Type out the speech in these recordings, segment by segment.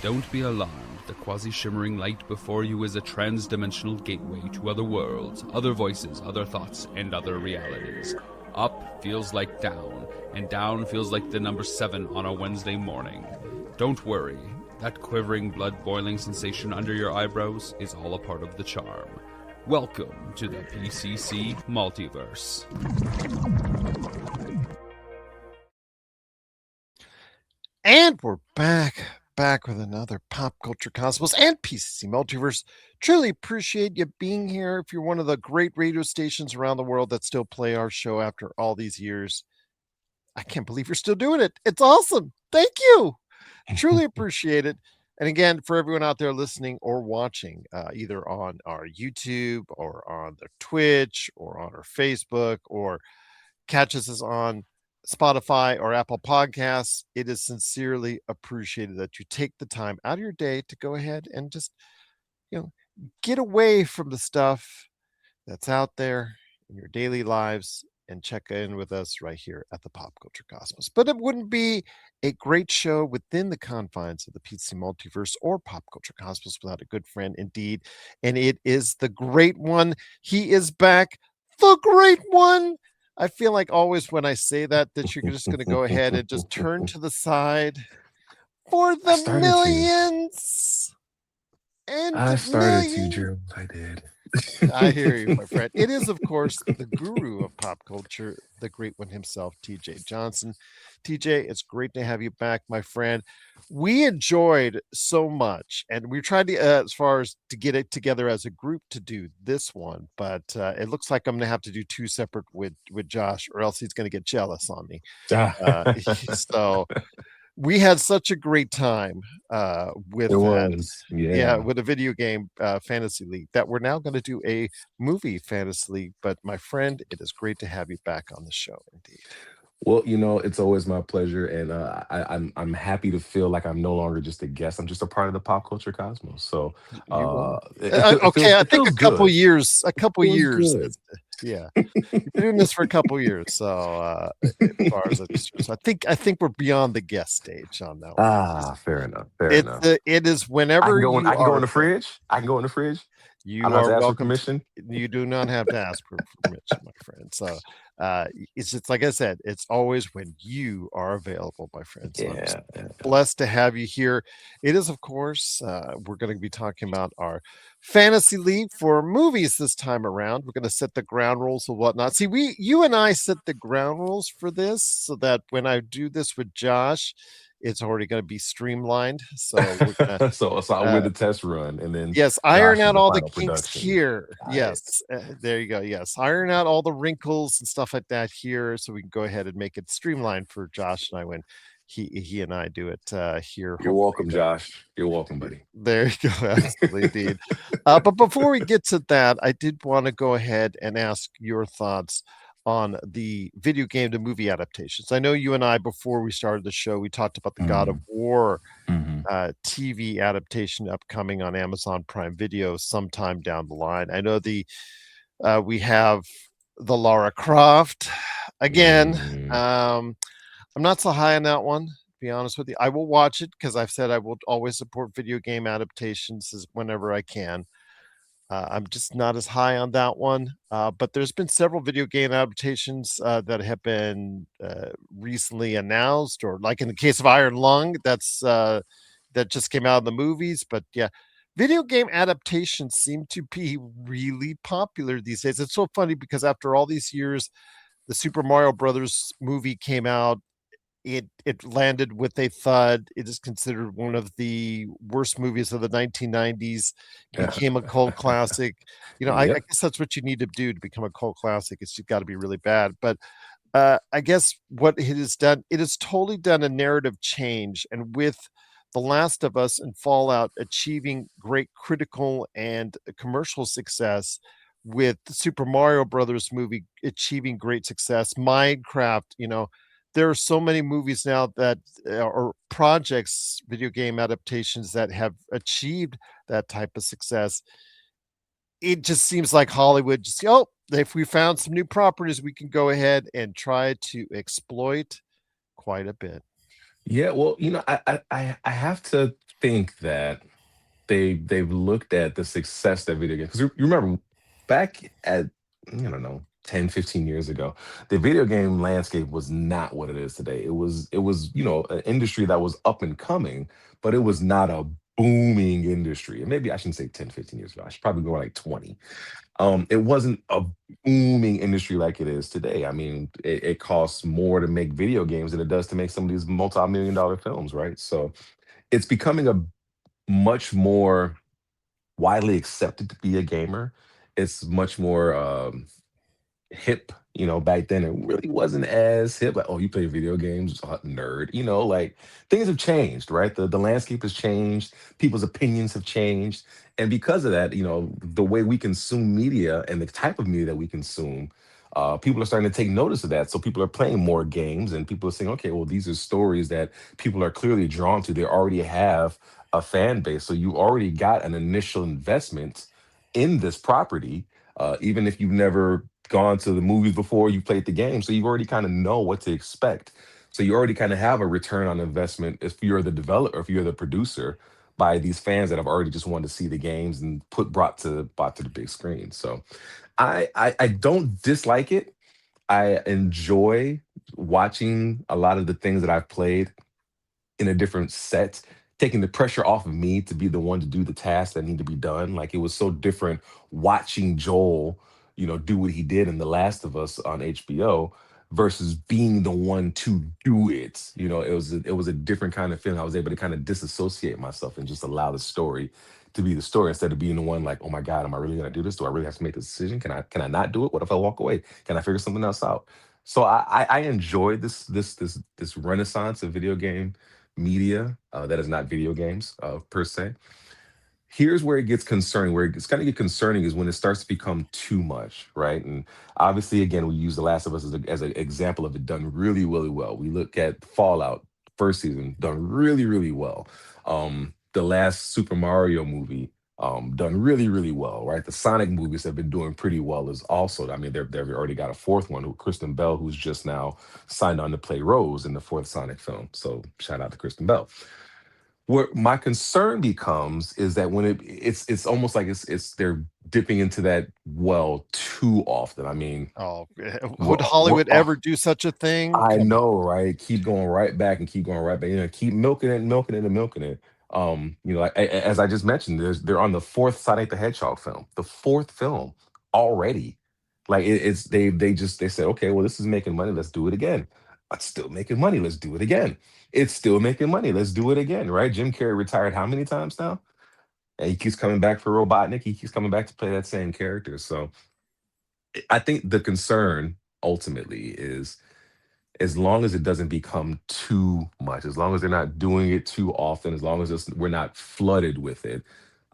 Don't be alarmed. The quasi-shimmering light before you is a trans-dimensional gateway to other worlds, other voices, other thoughts, and other realities. Up feels like down, and down feels like the number 7 on a Wednesday morning. Don't worry. That quivering, blood-boiling sensation under your eyebrows is all a part of the charm. Welcome to the PCC Multiverse. And we're back with another Pop Culture Cosmos and PCC Multiverse. Truly appreciate you being here. If you're one of the great radio stations around the world that still play our show after all these years, I can't believe you're still doing it. It's awesome. Thank you. Truly appreciate it. And again, for everyone out there listening or watching, either on our YouTube or on the Twitch or on our Facebook, or catches us on Spotify or Apple Podcasts, it is sincerely appreciated that you take the time out of your day to go ahead and just, get away from the stuff that's out there in your daily lives and check in with us right here at the Pop Culture Cosmos. But it wouldn't be a great show within the confines of the PCC Multiverse or Pop Culture Cosmos without a good friend indeed. And it is the great one. He is back, the great one. I feel like always when I say that you're just going to go ahead and just turn to the side for the millions. And I started to, Drew. I did. I hear you, my friend. It is, of course, the guru of pop culture, the great one himself, TJ Johnson. TJ, it's great to have you back, my friend. We enjoyed so much, and we tried to, as far as to get it together as a group to do this one, but it looks like I'm going to have to do two separate with Josh, or else he's going to get jealous on me. So we had such a great time with with a video game fantasy league that we're now going to do a movie fantasy league. But my friend, it is great to have you back on the show indeed. Well, it's always my pleasure, and I'm happy to feel like I'm no longer just a guest. I'm just a part of the pop culture cosmos. So, I think a couple years. Good. Yeah, you've been doing this for a couple years. So, as far as so I think we're beyond the guest stage on that one. Fair enough. It is whenever I can go in the fridge. I can go in the fridge. You are welcome. Permission. You do not have to ask for permission, my friend. So it's just like I said, it's always when you are available, my friend. So I'm blessed to have you here. It is, of course, we're going to be talking about our fantasy league for movies this time around. We're going to set the ground rules and whatnot. See, you and I set the ground rules for this so that when I do this with Josh, it's already going to be streamlined. So we're gonna, so I'll win the test run, and then iron out all the kinks production. here. Yes, there you go. Yes, iron out all the wrinkles and stuff like that here, so we can go ahead and make it streamlined for Josh and I when he and I do it here. You're welcome, Josh. You're welcome, buddy. There you go. Absolutely, indeed. But before we get to that, I did want to go ahead and ask your thoughts on the video game to movie adaptations. I know you and I, before we started the show, we talked about the God of War TV adaptation upcoming on Amazon Prime Video sometime down the line. I know we have the Lara Croft again. I'm not so high on that one, to be honest with you. I will watch it because I've said I will always support video game adaptations whenever I can. I'm just not as high on that one, but there's been several video game adaptations that have been recently announced, or like in the case of Iron Lung, that just came out in the movies. But yeah, video game adaptations seem to be really popular these days. It's so funny because after all these years, the Super Mario Brothers movie came out. It landed with a thud. It is considered one of the worst movies of the 1990s. It became a cult classic. I guess that's what you need to do to become a cult classic. It's got to be really bad. But I guess what it has done, it has totally done a narrative change. And with The Last of Us and Fallout achieving great critical and commercial success, with the Super Mario Brothers movie achieving great success, Minecraft, there are so many movies now that are projects, video game adaptations that have achieved that type of success. It just seems like Hollywood if we found some new properties, we can go ahead and try to exploit quite a bit. Yeah, well, I have to think that they've looked at the success that video games, because you remember back at, I don't know, 10, 15 years ago, the video game landscape was not what it is today. It was an industry that was up and coming, but it was not a booming industry. And maybe I shouldn't say 10, 15 years ago. I should probably go like 20. It wasn't a booming industry like it is today. I mean, it costs more to make video games than it does to make some of these multi-million dollar films, right? So it's becoming a much more widely accepted to be a gamer. It's much more hip. Back then it really wasn't as hip. Like, oh, you play video games, nerd. Like things have changed, right? The landscape has changed. People's opinions have changed, and because of that, the way we consume media and the type of media that we consume. People are starting to take notice of that. So people are playing more games and people are saying, okay, well, these are stories that people are clearly drawn to. They already have a fan base. So you already got an initial investment in this property, even if you've never gone to the movies before, you played the game, so you already kind of know what to expect. So you already kind of have a return on investment if you're the developer, if you're the producer, by these fans that have already just wanted to see the games and brought to the big screen. So I don't dislike it. I enjoy watching a lot of the things that I've played in a different set, taking the pressure off of me to be the one to do the tasks that need to be done. Like it was so different watching Joel, do what he did in The Last of Us on HBO versus being the one to do it. It was a different kind of feeling. I was able to kind of disassociate myself and just allow the story to be the story instead of being the one like, oh my God, am I really gonna do this? Do I really have to make this decision? Can I not do it? What if I walk away? Can I figure something else out? So I enjoy this renaissance of video game media that is not video games per se. Here's where it gets concerning. Where it's kind of get concerning is when it starts to become too much, right? And obviously, again, we use The Last of Us as an example of it done really, really well. We look at Fallout first season done really, really well. The last Super Mario movie done really, really well, right? The Sonic movies have been doing pretty well as also. I mean, they've already got a fourth one with Kristen Bell, who's just now signed on to play Rose in the fourth Sonic film. So shout out to Kristen Bell. Where my concern becomes is that when it's almost like it's they're dipping into that well too often. I mean, Oh, would what Hollywood ever do such a thing? I Come on. know, right? Keep going right back and keep going right back. Keep milking it, milking it, and milking it. As I just mentioned, they're on the fourth Sonic the Hedgehog film, the fourth film already. Like it's they said, okay, well, this is making money. Let's do it again. It's still making money. Let's do it again. It's still making money. Let's do it again, right? Jim Carrey retired how many times now? And he keeps coming back for Robotnik. He keeps coming back to play that same character. So I think the concern ultimately is as long as it doesn't become too much, as long as they're not doing it too often, as long as we're not flooded with it,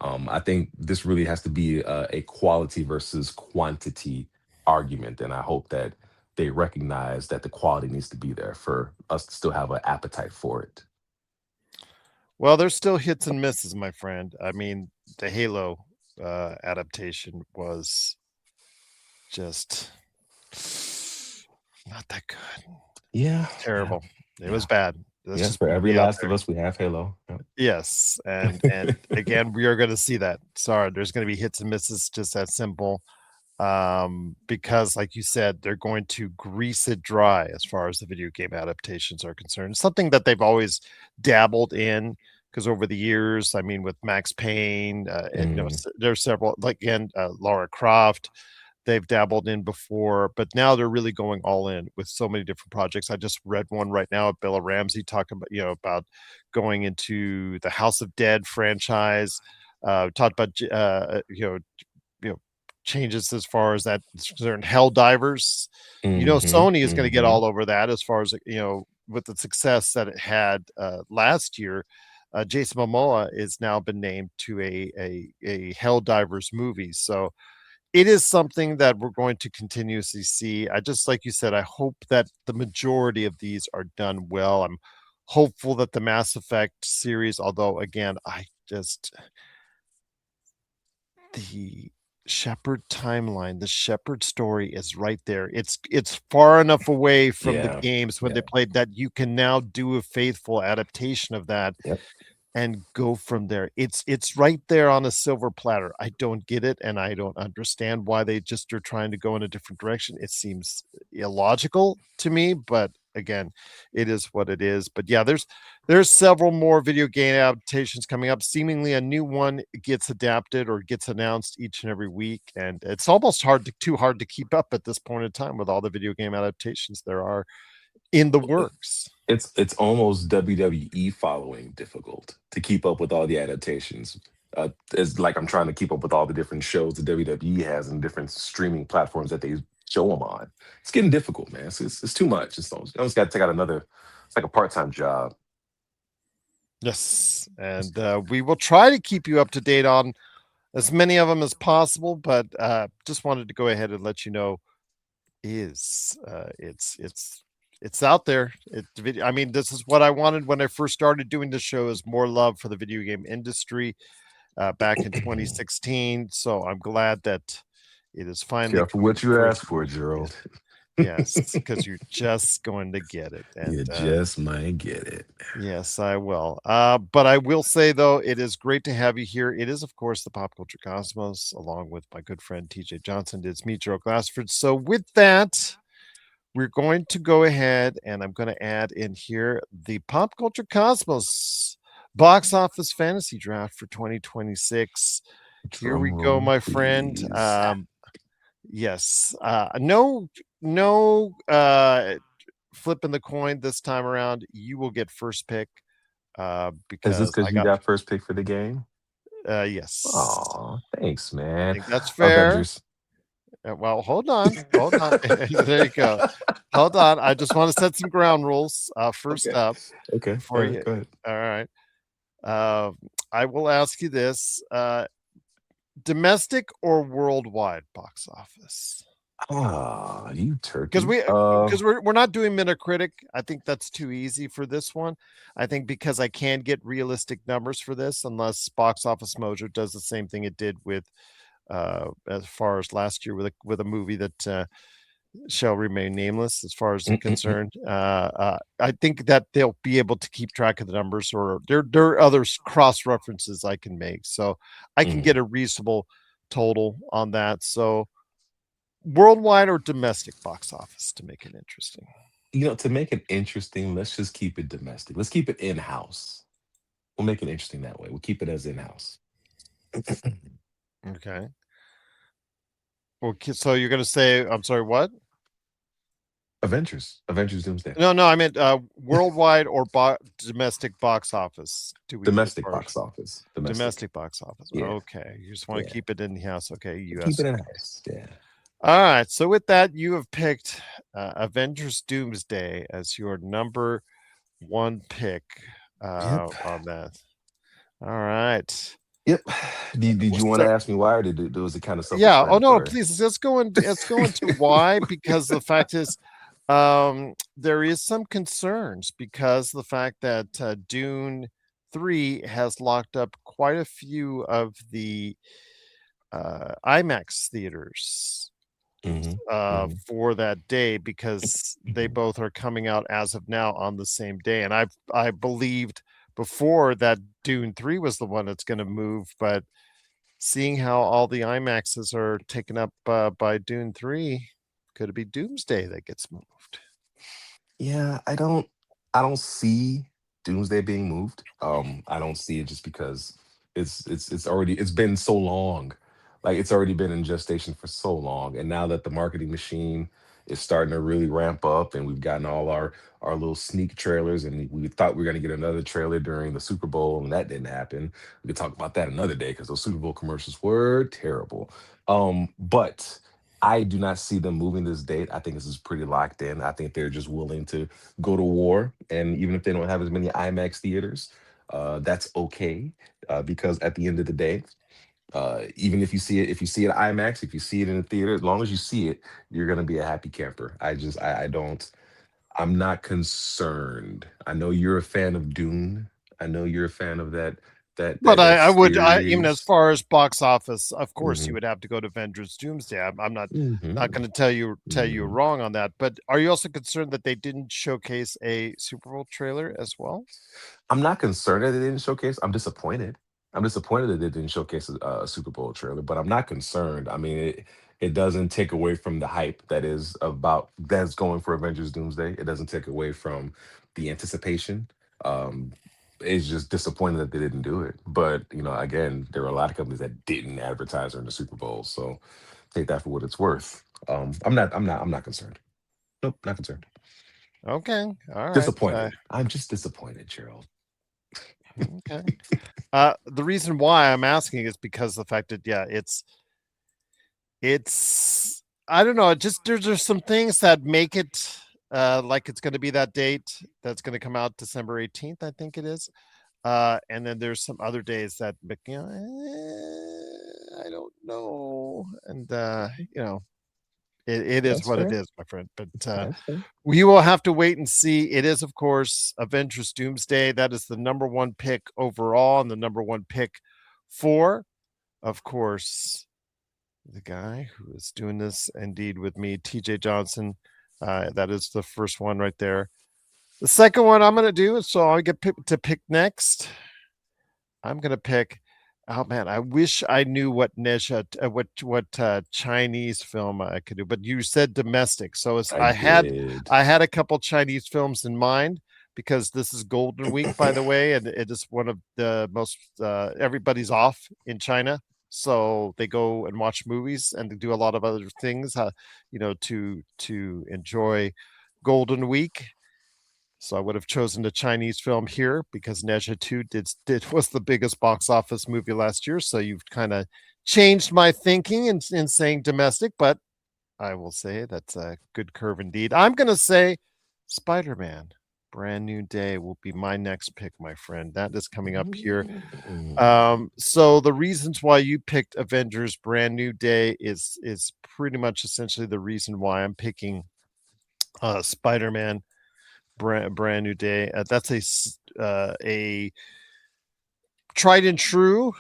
I think this really has to be a quality versus quantity argument. And I hope that they recognize that the quality needs to be there for us to still have an appetite for it. Well, there's still hits and misses, my friend. I mean, the Halo adaptation was just not that good. Yeah, yeah, Terrible. It was yeah. bad. Let's Yes, just for every be out Last of there. Us, we have Halo. Yes, and again, we are going to see that. Sorry, there's going to be hits and misses, just that simple. Because, like you said, they're going to grease it dry as far as the video game adaptations are concerned. Something that they've always dabbled in, because over the years, I mean, with Max Payne, Mm, there's several, like again, Lara Croft. They've dabbled in before, but now they're really going all in with so many different projects. I just read one right now of Bella Ramsey talking about, about going into the House of Dead franchise. Talked about, you know, changes as far as that certain Hell Divers. hmm Sony is going to get hmm all over that as far as, with the success that it had last year. Jason Momoa is now been named to a Hell Divers movie. So it is something that we're going to continuously see. I just, like you said, I hope that the majority of these are done well. I'm hopeful that the Mass Effect series, although again, I just the Shepherd timeline, the Shepherd story is right there. It's far enough away from the Yeah. games when they Yeah. played that you can now do a faithful adaptation of that. Yep. and go from there. It's right there on a silver platter. I don't get it, and I don't understand why they just are trying to go in a different direction. It seems illogical to me, but again, it is what it is. But yeah, there's several more video game adaptations coming up. Seemingly a new one gets adapted or gets announced each and every week, and it's almost too hard to keep up at this point in time with all the video game adaptations there are in the works. It's almost WWE following difficult to keep up with all the adaptations. It's like I'm trying to keep up with all the different shows that WWE has and different streaming platforms that they show them on. It's getting difficult, man. It's too much. It's almost, I almost got to take out another. It's like a part-time job. Yes, and we will try to keep you up to date on as many of them as possible, but just wanted to go ahead and let you know is it's out there. I mean, this is what I wanted when I first started doing the show, is more love for the video game industry back in 2016. So I'm glad that it is finally Careful coming what to you ask fruition. for, Gerald. Yes, because you're just going to get it. You And just might get it. yes, I will. But I will say, though, it is great to have you here. It is, of course, the Pop Culture Cosmos, along with my good friend TJ Johnson. It's me, Gerald Glassford. So with that, we're going to go ahead and I'm going to add in here the Pop Culture Cosmos box office fantasy draft for 2026. Here we Drum go, roll, my friend. please. Yes. No flipping the coin this time around. You will get first pick Is this because I because you got got first pick for the game? yes. Oh, thanks, I man. think that's fair. Avengers. Well, hold on. Hold on. There you go. Hold on. I just want to set some ground rules. First Okay. up, Okay. All before right. you. Go ahead. All right. I will ask you this: domestic or worldwide box office? Ah, you Because turkey. we're not doing Metacritic. I think that's too easy for this one. I think because I can get realistic numbers for this, unless Box Office Mojo does the same thing it did with as far as last year with a movie that shall remain nameless as far as concerned. I think that they'll be able to keep track of the numbers, or there are other cross references I can make, so I can get Mm. a reasonable total on that. So worldwide or domestic box office to make it interesting. To make it interesting, let's just keep it domestic. Let's keep it in-house. We'll make it interesting that way. We'll keep it as in-house. Okay. Well, so you're going to say, I'm sorry, what? Avengers Doomsday. No, I meant worldwide or domestic box office. Do we as Domestic far as box office. Domestic. domestic box office? Yeah. Okay, you just want to Yeah. keep it in the house. Okay, Keep U.S. it Okay. in-house. Yeah. All right. So with that, you have picked Avengers Doomsday as your number one pick Yep. on that. All right. Yep. Did you want to So ask me why, or was it kind of yeah. Oh no, self-explanatory? please. Let's go into why, because the fact is, there is some concerns because the fact that Dune 3 has locked up quite a few of the IMAX theaters Hmm. Hmm. for that day, because they both are coming out as of now on the same day. And I believed before that Dune 3 was the one that's going to move, but seeing how all the IMAXs are taken up by Dune 3, could it be Doomsday that gets moved? Yeah, I don't see Doomsday being moved. I don't see it just because it's been so long. Like it's already been in gestation for so long. And now that the marketing machine is starting to really ramp up and we've gotten all our little sneak trailers, and we thought we were gonna get another trailer during the Super Bowl, and that didn't happen. We could talk about that another day because those Super Bowl commercials were terrible. But I do not see them moving this date. I think this is pretty locked in. I think they're just willing to go to war, and even if they don't have as many IMAX theaters, that's okay, because at the end of the day, even if you see it IMAX, if you see it in the theater, as long as you see it, you're gonna be a happy camper. I don't. I'm not concerned. I know you're a fan of Dune. I know you're a fan of that But I would, even as series. far as box office, of course, you Mhm, would have to go to Avengers Doomsday. I'm not mhm, going to tell you mhm. wrong on that. But are you also concerned that they didn't showcase a Super Bowl trailer as well? I'm not concerned that they didn't showcase. I'm disappointed. I'm disappointed that they didn't showcase a Super Bowl trailer, but I'm not concerned. I mean, it doesn't take away from the hype that's going for Avengers Doomsday. It doesn't take away from the anticipation. Um, it's just disappointing that they didn't do it. But again, there are a lot of companies that didn't advertise during the Super Bowl, so take that for what it's worth. I'm not concerned. Nope, not concerned. Okay, all right. Disappointed. I'm just disappointed, Gerald. Okay. The reason why I'm asking is because the fact that it's I don't know, it just there's some things that make it like it's going to be that date that's going to come out December 18th, I think it is. And then there's some other days that I don't know. And it is That's what it fair. is, my friend. But That's fair. we will have to wait and see. It is, of course, Avengers Doomsday. That is the number one pick overall, and the number one pick for, of course, the guy who is doing this indeed with me, TJ Johnson. That is the first one right there. The second one I'm going to do, so I get to pick next. I'm going to pick. Oh man, I wish I knew what Chinese film I could do, but you said domestic, so I did. I had a couple Chinese films in mind because this is Golden Week, by the way, and it is one of the most everybody's off in China, so they go and watch movies and they do a lot of other things, to enjoy Golden Week. So I would have chosen a Chinese film here because Neja 2 did was the biggest box office movie last year. So you've kind of changed my thinking in saying domestic, but I will say that's a good curve indeed. I'm going to say Spider-Man, Brand New Day will be my next pick, my friend. That is coming up here. So the reasons why you picked Avengers Brand New Day is pretty much essentially the reason why I'm picking Spider-Man brand new day. That's a tried and true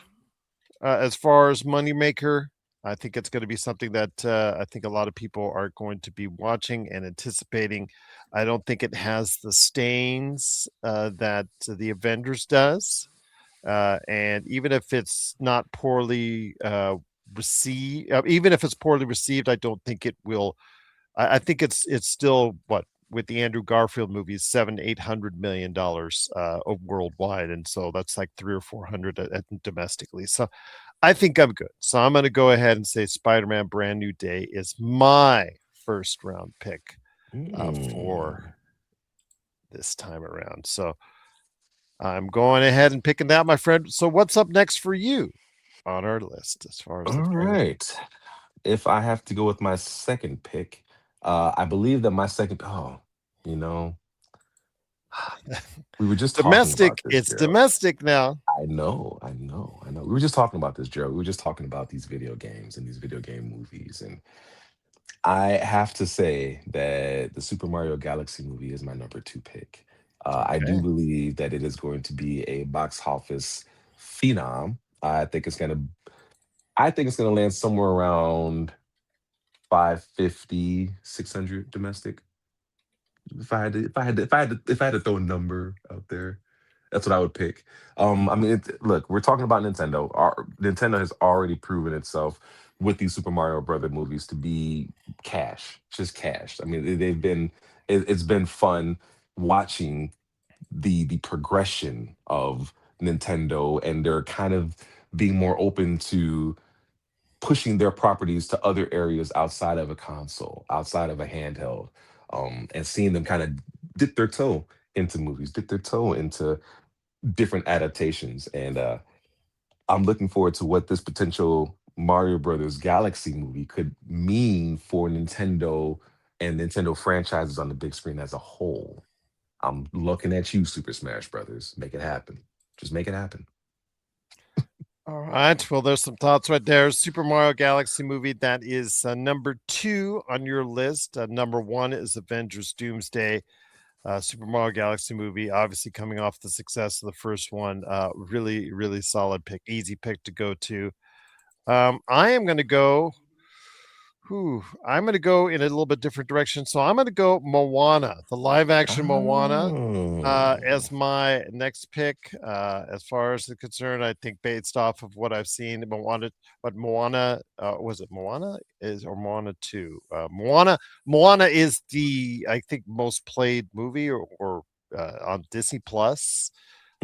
as far as moneymaker. I think it's going to be something that I think a lot of people are going to be watching and anticipating. I don't think it has the stains that the Avengers does, and even if it's not poorly received, even if it's poorly received, I don't think it will. I think it's still what with the Andrew Garfield movies, $700-800 million worldwide, and so that's like 300 or 400 domestically. So I think I'm good. So I'm going to go ahead and say Spider-Man: Brand New Day is my first round pick for Mm. this time around. So I'm going ahead and picking that, my friend. So what's up next for you on our list as far as All the film? right. If I have to go with my second pick, I believe that my second. Oh, you know, we were just talking about Domestic, this, it's Gerald. domestic now. I know. We were just talking about this, Gerald. We were just talking about these video games and these video game movies, and I have to say that the Super Mario Galaxy movie is my number two pick. I do Okay. believe that it is going to be a box office phenom. I think it's gonna land somewhere around 550, 600 domestic. If I had to throw a number out there, that's what I would pick. I mean, look, we're talking about Nintendo. Nintendo has already proven itself with these Super Mario Brother movies to be cash, just cash. I mean, it's been fun watching the progression of Nintendo, and they're kind of being more open to pushing their properties to other areas outside of a console, outside of a handheld, and seeing them kind of dip their toe into movies, dip their toe into different adaptations. And I'm looking forward to what this potential Mario Brothers Galaxy movie could mean for Nintendo and Nintendo franchises on the big screen as a whole. I'm looking at you, Super Smash Brothers. Make it happen. Just make it happen. All right. Well, there's some thoughts right there. Super Mario Galaxy movie. That is number 2 on your list. Number 1 is Avengers Doomsday. Super Mario Galaxy movie, obviously coming off the success of the first one. Really, really solid pick, easy pick to go to. I am going to go. I'm going to go in a little bit different direction. So I'm going to go Moana, the live action Moana, Oh, as my next pick. As far as the concerned, I think based off of what I've seen, Moana was it Moana is or Moana 2? Moana is the I think most played movie or on Disney Plus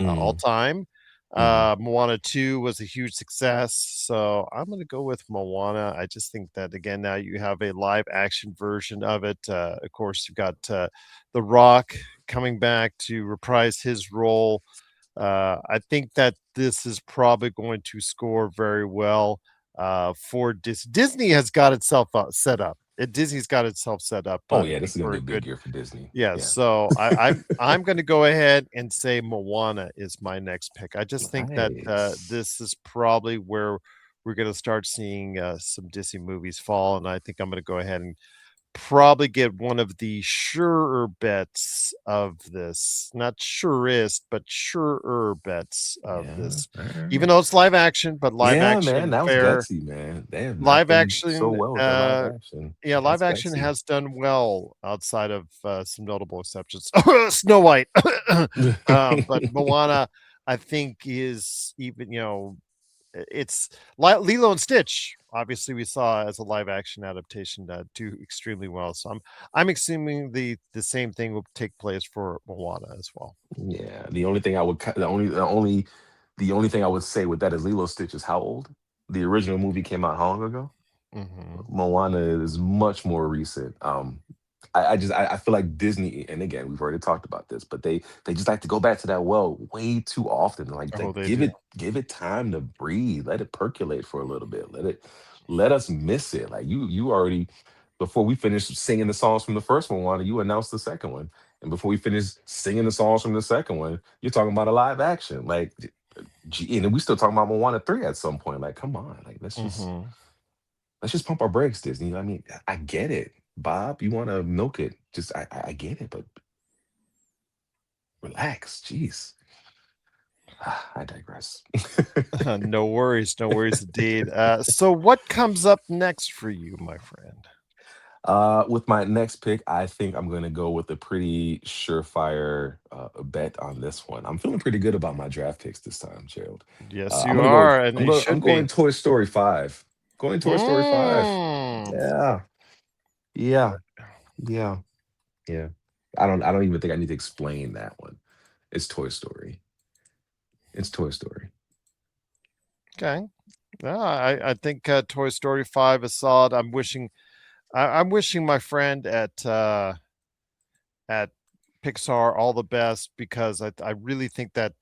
all mm, time. mhm. Moana 2 was a huge success, so I'm going to go with Moana. I just think that again now you have a live action version of it. Of course, you've got The Rock coming back to reprise his role. I think that this is probably going to score very well for Disney has got itself set up. Disney's got itself set up, Oh I yeah, this think, is gonna for be a a big good. year for Disney. Yeah, Yeah. so I'm going to go ahead and say Moana is my next pick. I just think that Nice. this is probably where we're going to start seeing some Disney movies fall, and I think I'm going to go ahead and probably get one of the surer bets of this. Not surest, but surer bets of Yeah. this. All Even right. though it's live action, but Yeah, man, that was gutsy, man. They have not live done so action, well with that live action. yeah, live That's action gutsy. has done well outside of some notable exceptions. Snow White, but Moana, I think, is even it's Lilo and Stitch. Obviously, we saw as a live action adaptation do extremely well. So I'm assuming the same thing will take place for Moana as well. Yeah. The only thing I would the only thing I would say with that is Lilo Stitch is how old? The original movie came out how long ago? Hmm. Moana is much more recent. I feel like Disney, and again, we've already talked about this, but they just like to go back to that well way too often. Oh, Like they do. give it time to breathe, let it percolate for a little bit, let us miss it. Like you already before we finished singing the songs from the first one, Moana, you announced the second one, and before we finished singing the songs from the second one, you're talking about a live action. Like, and then we still talking about Moana 3 at some point. Like, come on, like Hmm. let's just pump our brakes, Disney. I mean, I get it, Bob. You want to milk it? Just I get it, but relax. Jeez, I digress. No worries, no worries indeed. So what comes up next for you, my friend? With my next pick, I think I'm gonna go with a pretty surefire bet on this one. I'm feeling pretty good about my draft picks this time, Gerald. Yes, I'm you gonna go. are, and you I'm should going be. Toy Story 5. Going Toy Story 5. Mm. Yeah, yeah, yeah, yeah. I don't even think I need to explain that one. It's Toy Story. It's Toy Story. Okay. Yeah, I think Toy Story 5 is solid. I'm wishing my friend at Pixar all the best because I really think that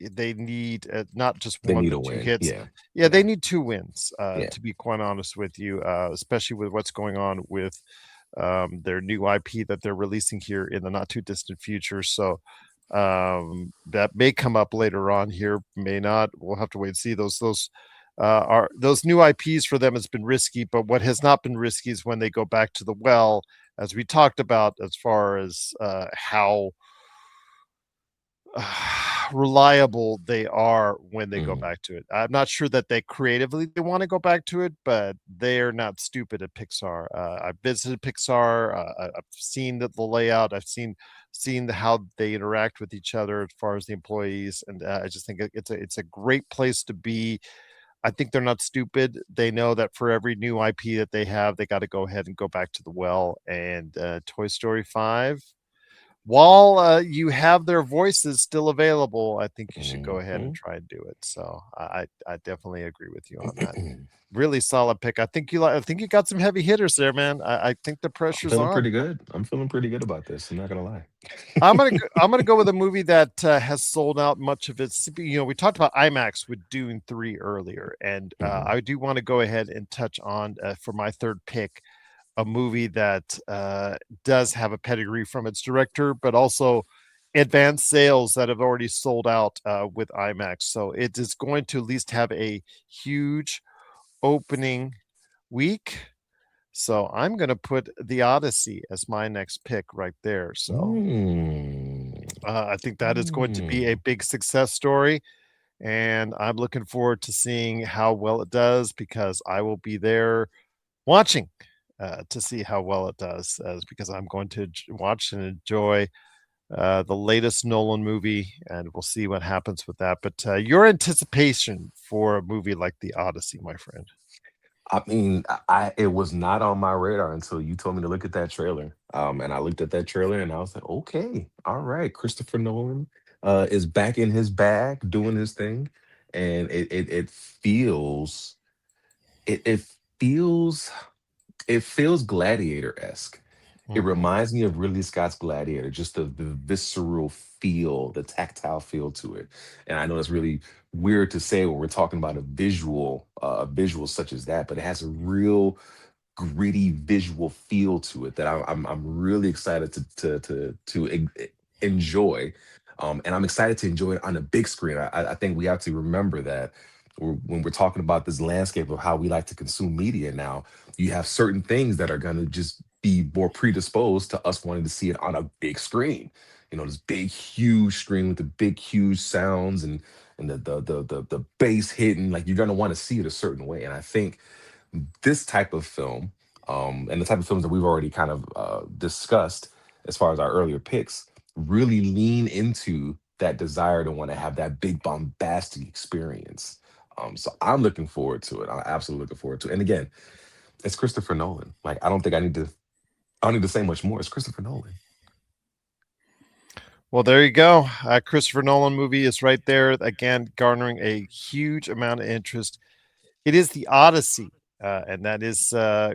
they need not just They one need a but two win. hits. Yeah. Yeah, they Yeah. need two wins. Yeah. To be quite honest with you, especially with what's going on with their new IP that they're releasing here in the not too distant future. So that may come up later on here, may not. We'll have to wait and see. Those are those new IPs for them has been risky, but what has not been risky is when they go back to the well, as we talked about, as far as how reliable they are when they go Mhm. back to it. I'm not sure that they creatively they want to go back to it, but they're not stupid at Pixar. I've visited Pixar. I've seen the layout. I've seen how they interact with each other as far as the employees, and I just think it's a great place to be. I think they're not stupid. They know that for every new IP that they have, they got to go ahead and go back to the well. And Toy Story 5, while you have their voices still available, I think you should go ahead and Mhm. try and do it. So I definitely agree with you on that. Really solid pick. I think you got some heavy hitters there, man. I think the I'm pressure's feeling on. pretty good. I'm feeling pretty good about this. I'm not gonna lie. I'm gonna go with a movie that has sold out much of its. We talked about IMAX with Dune 3 earlier, and Mhm. I do want to go ahead and touch on for my third pick a movie that does have a pedigree from its director, but also advanced sales that have already sold out with IMAX. So it is going to at least have a huge opening week. So I'm going to put The Odyssey as my next pick right there. So I think that is going to be a big success story. And I'm looking forward to seeing how well it does because I will be there watching to see how well it does, because I'm going to watch and enjoy the latest Nolan movie, and we'll see what happens with that. But your anticipation for a movie like The Odyssey, my friend. I mean, it was not on my radar until you told me to look at that trailer. And I looked at that trailer and I was like, okay, all right, Christopher Nolan is back in his bag, doing his thing, and it feels it it feels it feels gladiator esque. It Mhm. reminds me of Ridley Scott's Gladiator, just the visceral feel, the tactile feel to it. And I know that's really weird to say when we're talking about a visual such as that, but it has a real gritty visual feel to it that I'm really excited to enjoy, and I'm excited to enjoy it on the big screen. I think we have to remember that when we're talking about this landscape of how we like to consume media now, you have certain things that are going to just be more predisposed to us wanting to see it on a big screen. You know, this big, huge screen with the big, huge sounds and the bass hitting. Like you're going to want to see it a certain way, and I think this type of film, and the type of films that we've already kind of discussed as far as our earlier picks, really lean into that desire to want to have that big bombastic experience. So I'm looking forward to it. I'm absolutely looking forward to it. And again, it's Christopher Nolan. Like I don't need to say much more. It's Christopher Nolan. Well, there you go. Christopher Nolan movie is right there again, garnering a huge amount of interest. It is The Odyssey, and that is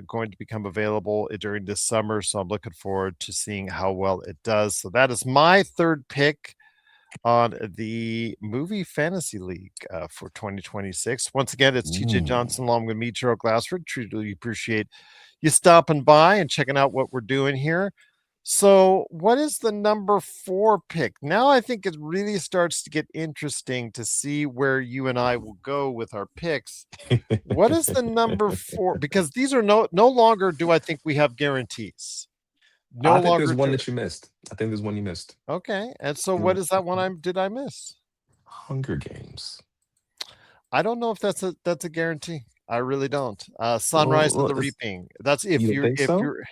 going to become available during this summer. So I'm looking forward to seeing how well it does. So that is my third pick on the Movie Fantasy League for 2026. Once again, it's TJ Mm. Johnson along with me, Gerald Glassford. Truly appreciate you stopping by and checking out what we're doing here. So, what is the number 4 pick? Now I think it really starts to get interesting to see where you and I will go with our picks. What is the number 4? Because these are no longer do I think we have guarantees. No I think there's longer one do. that you missed. I think there's one you missed. Okay. And so what Mm, is that one I did I miss? Hunger Games. I don't know if that's a guarantee. I really don't. Well, Sunrise of well, the Reaping. That's you don't think if so? you're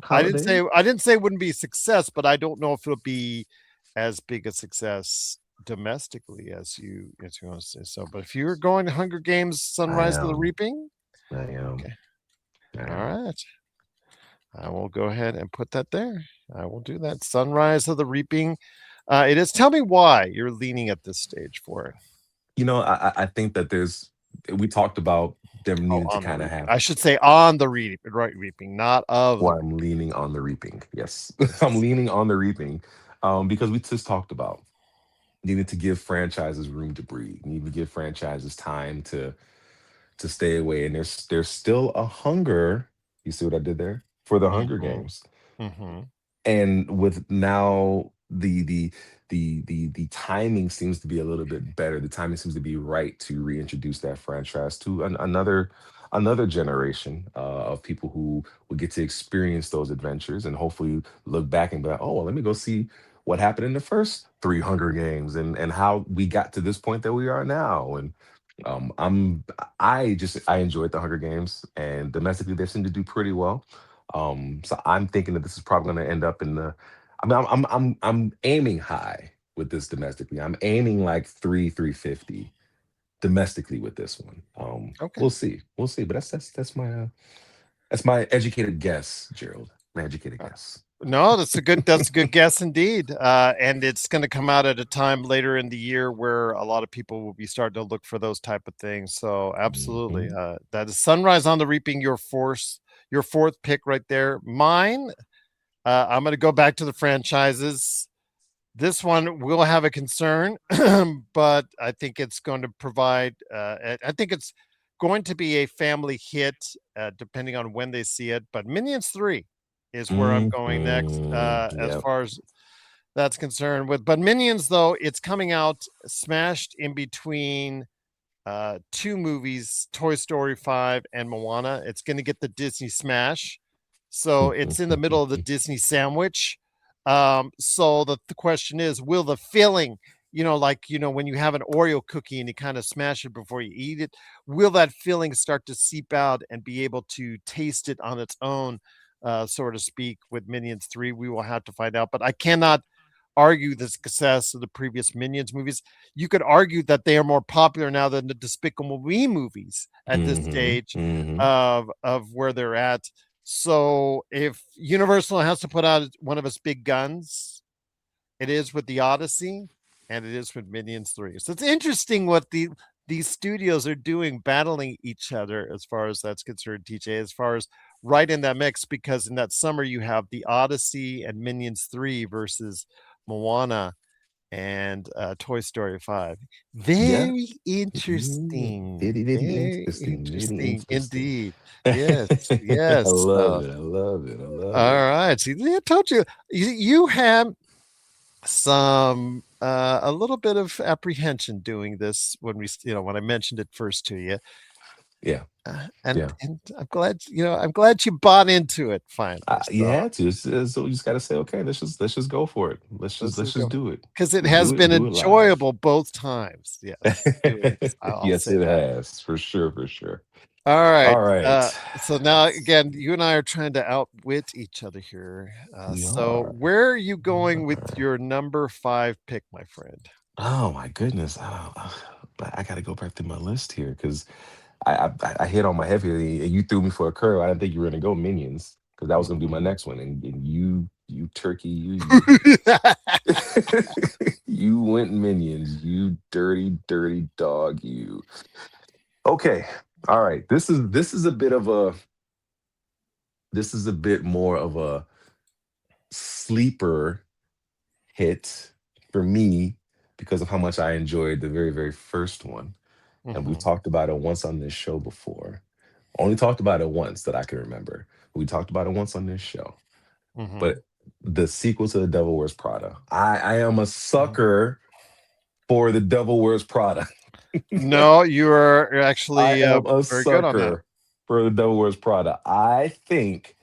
Holiday? I didn't say it wouldn't be a success, but I don't know if it'll be as big a success domestically as you want to say so. But if you're going to Hunger Games I Sunrise of the am. Reaping, I am. okay. I All am. right. I will go ahead and put that there. I will do that. Sunrise of the Reaping. It is. Tell me why you're leaning at this stage for it. I think that we talked about them Oh, needing to on the kind of reaping. have. I should say on the reaping, not of the Well, I'm reaping. leaning on the reaping. Yes, I'm Yes. leaning on the reaping, because we just talked about needing to give franchises room to breathe, needing to give franchises time to stay away, and there's still a hunger. You see what I did there for the Hunger Mm-hmm. Games. Mm-hmm. And with now the timing seems to be a little bit better. The timing seems to be right to reintroduce that franchise to another generation of people who will get to experience those adventures and hopefully look back and be like, oh, well, let me go see what happened in the first three Hunger Games and how we got to this point that we are now. And I'm I enjoyed the Hunger Games, and domestically they seem to do pretty well. So I'm thinking that this is probably going to end up in the. I mean, I'm aiming high with this domestically. I'm aiming like 350 domestically with this one. Okay. We'll see, we'll see. But that's my educated guess, Gerald. My educated Uh, guess. No, that's a good guess indeed. And it's going to come out at a time later in the year where a lot of people will be starting to look for those type of things. So absolutely, Mhm. that is Sunrise on the Reaping. Your fourth pick right there. Mine. I'm going to go back to the franchises. This one will have a concern, but I think it's going to provide. I think it's going to be a family hit, depending on when they see it. But Minions 3 is where I'm going next, as Yep. far as that's concerned. With but Minions though, it's coming out smashed in between two movies, Toy Story 5 and Moana. It's going to get the Disney smash. So it's in the middle of the Disney sandwich. So the question is, will the filling, when you have an Oreo cookie and you kind of smash it before you eat it, will that filling start to seep out and be able to taste it on its own, so to speak, with Minions 3? We will have to find out, but I cannot argue the success of the previous Minions movies. You could argue that they are more popular now than the Despicable Me movies at this stage of where they're at. So if Universal has to put out one of its big guns, it is with the Odyssey and it is with Minions 3. So it's interesting what these studios are doing, battling each other as far as that's concerned, TJ, as far as right in that mix, because in that summer you have the Odyssey and Minions 3 versus Moana and Toy Story 5. Very interesting. Very interesting indeed. Yes, I yes. love it. I love it. I love All it. right. See, I told you, you have some a little bit of apprehension doing this when when I mentioned it first to you. Yeah. And I'm glad you bought into it finally. You So had to. So you just got to say, okay, let's just go for it. Let's just do it. because it Let's has do it and been do it live. enjoyable both times. Yes, I'll Yes, say it that. has for sure. For sure. All right. All right. So now again, you and I are trying to outwit each other here. We So are. where are you We going with are. your number 5 pick, my friend? Oh my goodness. I got to go back to my list here because I hit on my head here and you threw me for a curve. I didn't think you were gonna go Minions because that was gonna be my Mhm. next one. And you turkey, you went Minions, you dirty, dirty dog, you. Okay. All right. This is a bit of a this is a bit more of a sleeper hit for me because of how much I enjoyed the very, very first one. And we've Mhm, talked about it once on this show before. Only talked about it once that I can remember. We talked about it once on this show. But mhm, the sequel to The Devil Wears Prada. I am a mhm. sucker for The Devil Wears Prada. No, you are I actually am a very good on that. sucker for The Devil Wears Prada. I think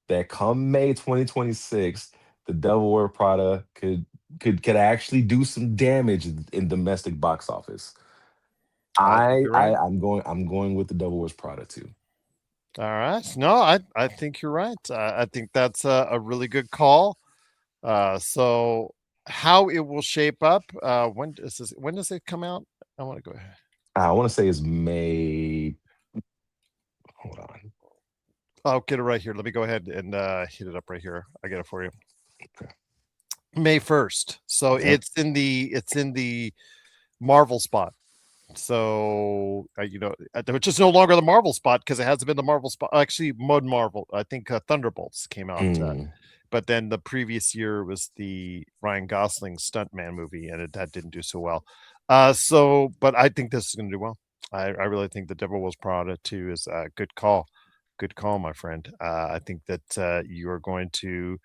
that come May 2026, The Devil Wears Prada could actually do some damage in domestic box office. I think you're right. I'm going with The Devil Wears Prada too. All right. No, I think you're right. I think that's a really good call. So how it will shape up? When does it come out? I want to go ahead. I want to say it's May. Hold on. I'll get it right here. Let me go ahead and hit it up right here. I get it for you. Okay. May 1st. So Yep. it's in the Marvel spot. So which is no longer the Marvel spot because it hasn't been the Marvel spot. Actually, Mud Marvel. I think Thunderbolts came out, Mm. but then the previous year was the Ryan Gosling stuntman movie, and that didn't do so well. But I think this is going to do well. I really think the Devil Wears Prada 2 is a good call. Good call, my friend. I think that you are going to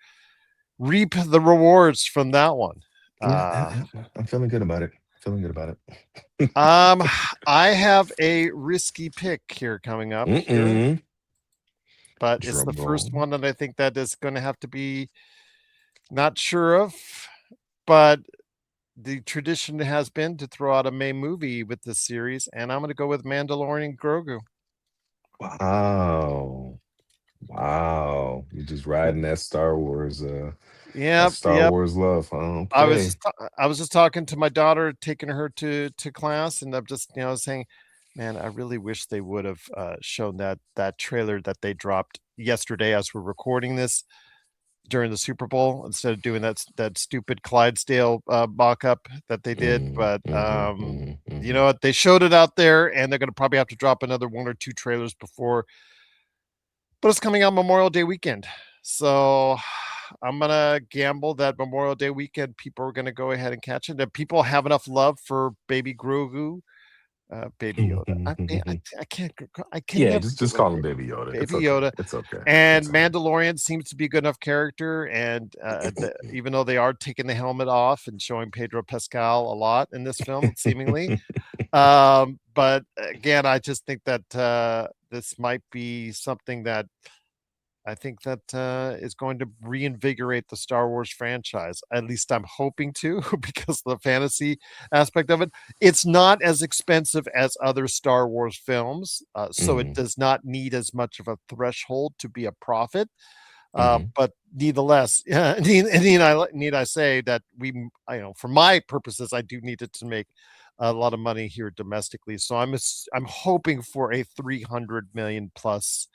reap the rewards from that one. Yeah, Uh, I'm feeling good about it. Feeling good about it. um, I have a risky pick here coming up here, Mm-mm. but it's the Drum first roll. one that I think that is going to have to be not sure of, but the tradition has been to throw out a May movie with this series, and I'm going to go with Mandalorian Grogu. Wow. Wow. You're just riding that Yep, Star yep. Wars love. Huh? I was Okay. just I was just talking to my daughter, taking her to class, and I'm just saying, man, I really wish they would have shown that trailer that they dropped yesterday as we're recording this during the Super Bowl instead of doing that stupid Clydesdale mock-up that they did. Mm, But mhm, mhm, you know mhm. what? They showed it out there, and they're going to probably have to drop another one or two trailers before. But it's coming out Memorial Day weekend, so I'm gonna gamble that Memorial Day weekend people are gonna go ahead and catch it. That people have enough love for Baby Grogu Baby Yoda. I can't. I can Yeah, never just get just rid of call him Baby Yoda. It's Baby okay. Yoda. It's okay. And It's okay. Mandalorian seems to be a good enough character, and even though they are taking the helmet off and showing Pedro Pascal a lot in this film, seemingly, but again, I just think that this might be something that I think that is going to reinvigorate the Star Wars franchise. At least I'm hoping to, because of the fantasy aspect of it. It's not as expensive as other Star Wars films, so it Hmm. does not need as much of a threshold to be a profit. Hmm. But nevertheless, need I say that for my purposes, I do need it to make a lot of money here domestically. So I'm hoping for a 300 million plus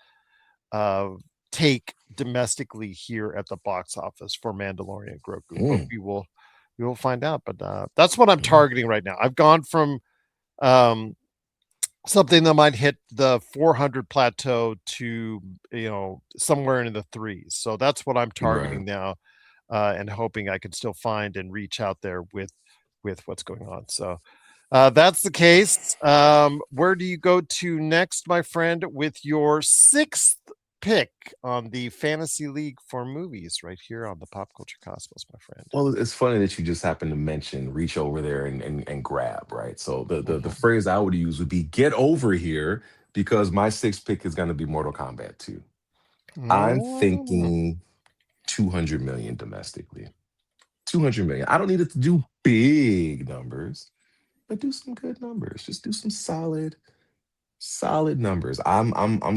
uh, take domestically here at the box office for Mandalorian Grogu, but Mm. we will find out. But that's what I'm Mm. targeting right now. I've gone from um, something that might hit the 400 plateau to somewhere in the threes. So that's what I'm Right. targeting now, and hoping I can still find and reach out there with what's going on. So that's the case. Where do you go to next, my friend, with your sixth pick on the Fantasy League for movies right here on the Pop Culture Cosmos, my friend? Well, it's funny that you just happened to mention reach over there and grab, right? So the Mhm. phrase I would use would be get over here because my sixth pick is going to be Mortal Kombat 2. I'm Mm, thinking 200 million domestically. 200 million. I don't need it to do big numbers, but do some good numbers. Just do some solid numbers. I'm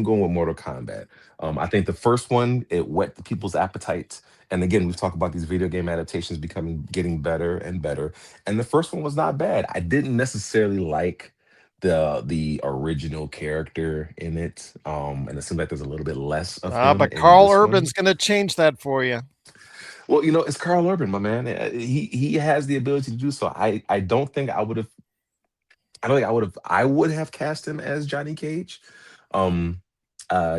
going with Mortal Kombat. I think the first one it whet the people's appetite. And again, we've talked about these video game adaptations becoming getting better and better. And the first one was not bad. I didn't necessarily like the original character in it. And it seems like there's a little bit less of him but in Carl this Urban's one. going to change that for you. Well, it's Carl Urban, my man. He has the ability to do so. I don't think I would have. I don't think I would have. I would have cast him as Johnny Cage, um,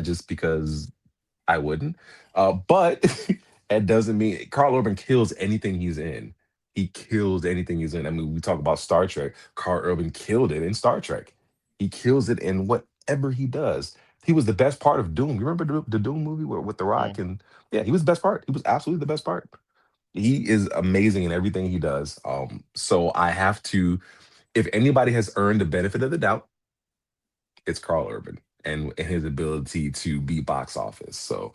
just because I wouldn't. But that doesn't mean Carl Urban kills anything he's in. He kills anything he's in. I mean, we talk about Star Trek. Carl Urban killed it in Star Trek. He kills it in whatever he does. He was the best part of Doom. You remember the Doom movie with The Mm. Rock? And yeah, he was the best part. He was absolutely the best part. He is amazing in everything he does. So I have to, if anybody has earned the benefit of the doubt, it's Carl Urban and his ability to be box office. So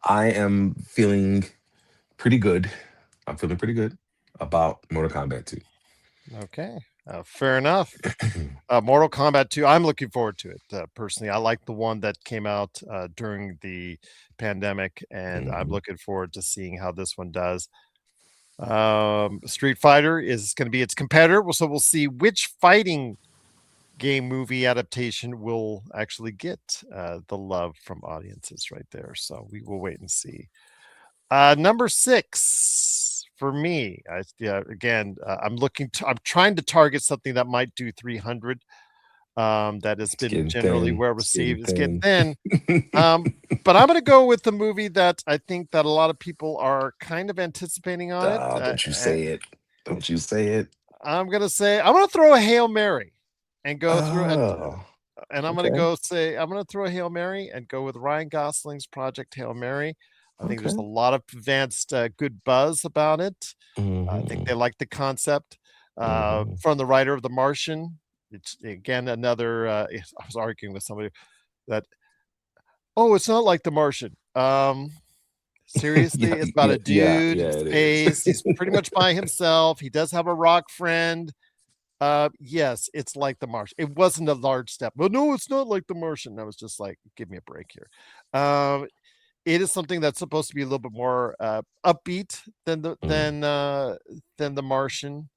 I am feeling pretty good. I'm feeling pretty good about Mortal Kombat 2. Okay, fair enough. Mortal Kombat 2, I'm looking forward to it personally. I like the one that came out during the pandemic, and I'm Mhm. looking forward to seeing how this one does. Street Fighter is going to be its competitor, so we'll see which fighting game movie adaptation will actually get the love from audiences right there. So we will wait and see. Number six for me. I'm trying to target something that might do 300. That has It's been getting generally thin. well It's getting received. It's getting thin. thin. But I'm going to go with the movie that I think that a lot of people are kind of anticipating on it. Don't you say it. Don't you say it. I'm going to throw a Hail Mary and go through it. Oh, And okay. I'm going to throw a Hail Mary and go with Ryan Gosling's Project Hail Mary. I think there's a Okay. lot of advanced good buzz about it. I think Hmm. they like the concept Hmm. from the writer of The Martian. It's again another. I was arguing with somebody that, oh, it's not like The Martian. Seriously, Yeah, it's about yeah, a yeah, dude in yeah, it is. space. He's pretty much by himself. He does have a rock friend. Yes, it's like The Martian. It wasn't a large step. But no, it's not like The Martian. I was just like, give me a break here. It is something that's supposed to be a little bit more upbeat Mm, than The Martian.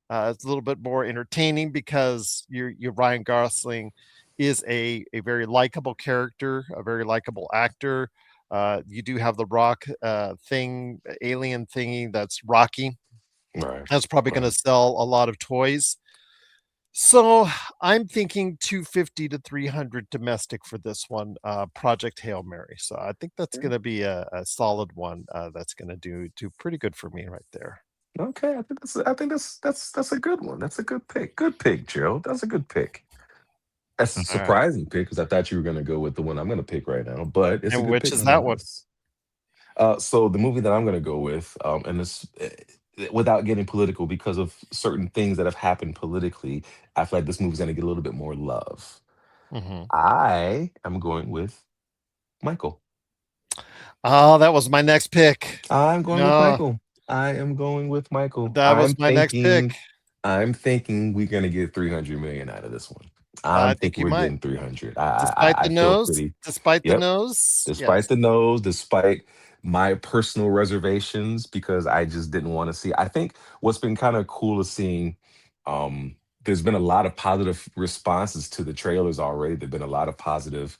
It's a little bit more entertaining because your Ryan Gosling is a very likable character, a very likable actor. You do have the rock alien thingy that's Rocky. right, That's probably going to right. sell a lot of toys. So I'm thinking 250 to 300 domestic for this one, Project Hail Mary. So I think that's Yeah. going to be a solid one. That's going to do pretty good for me right there. Okay, I think that's a good one. That's a good pick. Good pick, Gerald. That's a good pick. That's a All right. surprising pick because I thought you were going to go with the one I'm going to pick right now, but it's a And good which pick is that one? nonetheless. So the movie that I'm going to go with, and this, without getting political, because of certain things that have happened politically, I feel like this movie's going to get a little bit more love. Hmm. I am going with Michael. Oh, that was my next pick. I'm going with No, Michael. I am going with Michael. that was my next pick. I'm thinking we're gonna get 300 million out of this one. I I'm think thinking you we're might, getting 300. despite I the feel nose. pretty. Despite the Yep. nose, Despite yes. the nose, despite my personal reservations, because I just didn't want to see. I think what's been kind of cool is seeing. Um, there's been a lot of positive responses to the trailers already. There've been a lot of positive.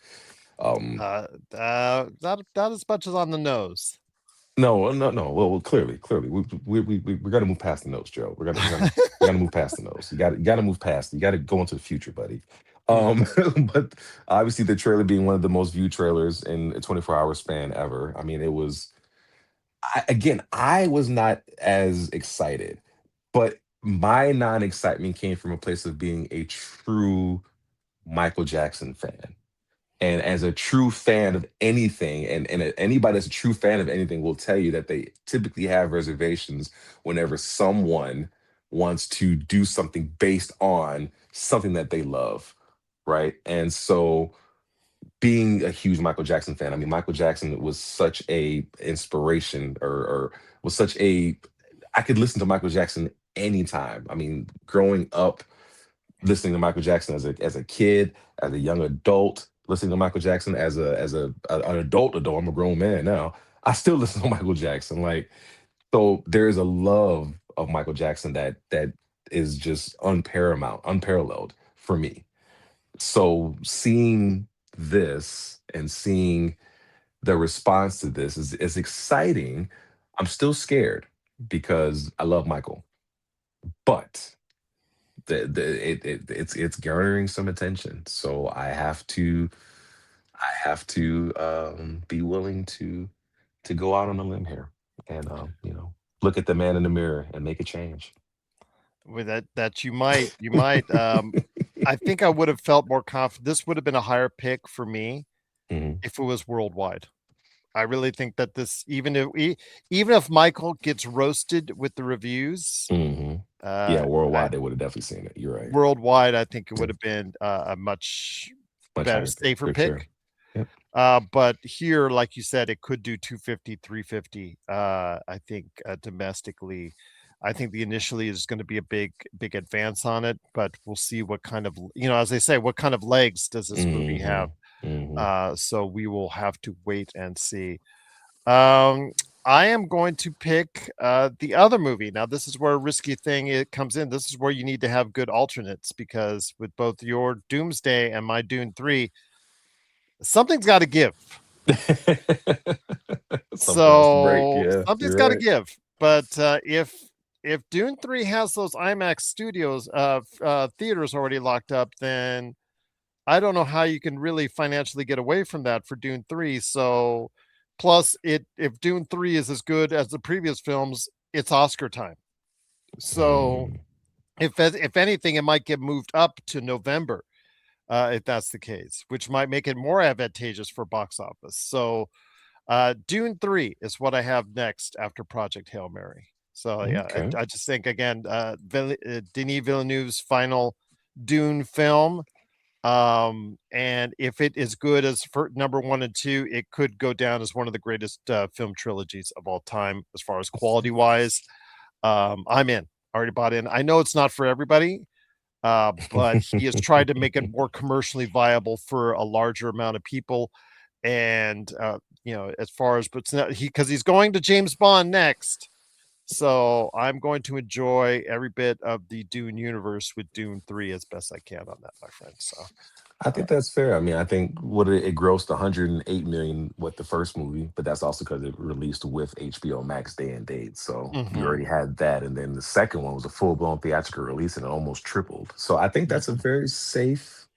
Um, Not as much as on the nose. No, no, no. Well, clearly, we're gonna move past the nose, Joe. We're gonna move past the nose. You got to move past. You got to go into the future, buddy. Mhm. Um, but obviously, the trailer being one of the most viewed trailers in a 24-hour span ever. I mean, it was. I was not as excited, but my non-excitement came from a place of being a true Michael Jackson fan. And as a true fan of anything, and anybody that's a true fan of anything will tell you that they typically have reservations whenever someone wants to do something based on something that they love, right? And so being a huge Michael Jackson fan, I mean, Michael Jackson was such a inspiration or was such a I could listen to Michael Jackson anytime. I mean, growing up listening to Michael Jackson as a kid, as a young adult, listening to Michael Jackson an adult. I'm a grown man now. I still listen to Michael Jackson. Like so, there is a love of Michael Jackson that is just unparalleled for me. So seeing this and seeing the response to this is exciting. I'm still scared because I love Michael, but it's garnering some attention. So I have to be willing to go out on a limb here and look at the man in the mirror and make a change. With that you might. I think I would have felt more confident. This would have been a higher pick for me Mhm, if it was worldwide. I really think that this, even if Michael gets roasted with the reviews, mhm. Yeah, uh, I, worldwide they would have definitely seen it. You're right. worldwide, I think it Yeah, would have been a much much better, higher pick safer for sure. pick. Yep. But here, like you said, it could do 250, 350. I think domestically, I think the initially is going to be a big advance on it, but we'll see what kind of, as they say, what kind of legs does this movie have? Mhm, mhm. So we will have to wait and see. Um, I am going to pick the other movie. Now, this is where a risky thing it comes in. This is where you need to have good alternates because with both your Doomsday and my Dune 3, something's got to give. Something has to break. So Yeah, something's you're got to right. give. But if Dune 3 has those IMAX studios theaters already locked up, then I don't know how you can really financially get away from that for Dune 3. So plus if Dune 3 is as good as the previous films, it's Oscar time. So Mm, if anything, it might get moved up to November, if that's the case, which might make it more advantageous for box office. So Dune 3 is what I have next after Project Hail Mary. So yeah, okay. I just think again, Denis Villeneuve's final Dune film. And if it is good as for number one and two, it could go down as one of the greatest film trilogies of all time as far as quality wise. I'm in, already bought in. I know it's not for everybody, but he has tried to make it more commercially viable for a larger amount of people. And as far as, but it's not, because he's going to James Bond next. So I'm going to enjoy every bit of the Dune universe with Dune 3 as best I can on that, my friend. So I uh, think that's fair. I mean, I think what it grossed 108 million with the first movie, but that's also because it released with HBO Max day and date. So you mhm, already had that, and then the second one was a full blown theatrical release, and it almost tripled. So I think that's a mhm. very safe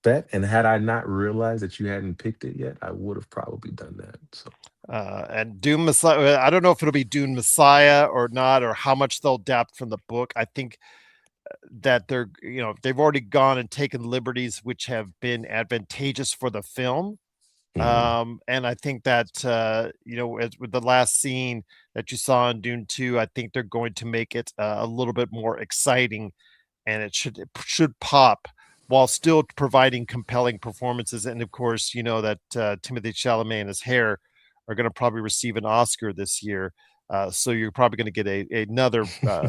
bet. And had I not realized that you hadn't picked it yet, I would have probably done that. So And Dune Messiah. I don't know if it'll be Dune Messiah or not, or how much they'll adapt from the book. I think that they're, they've already gone and taken liberties which have been advantageous for the film. And I think that, as with the last scene that you saw in Dune 2, I think they're going to make it a little bit more exciting, and it should pop while still providing compelling performances. And of course, you know that Timothée Chalamet and his hair are going to probably receive an Oscar this year. So you're probably going to get another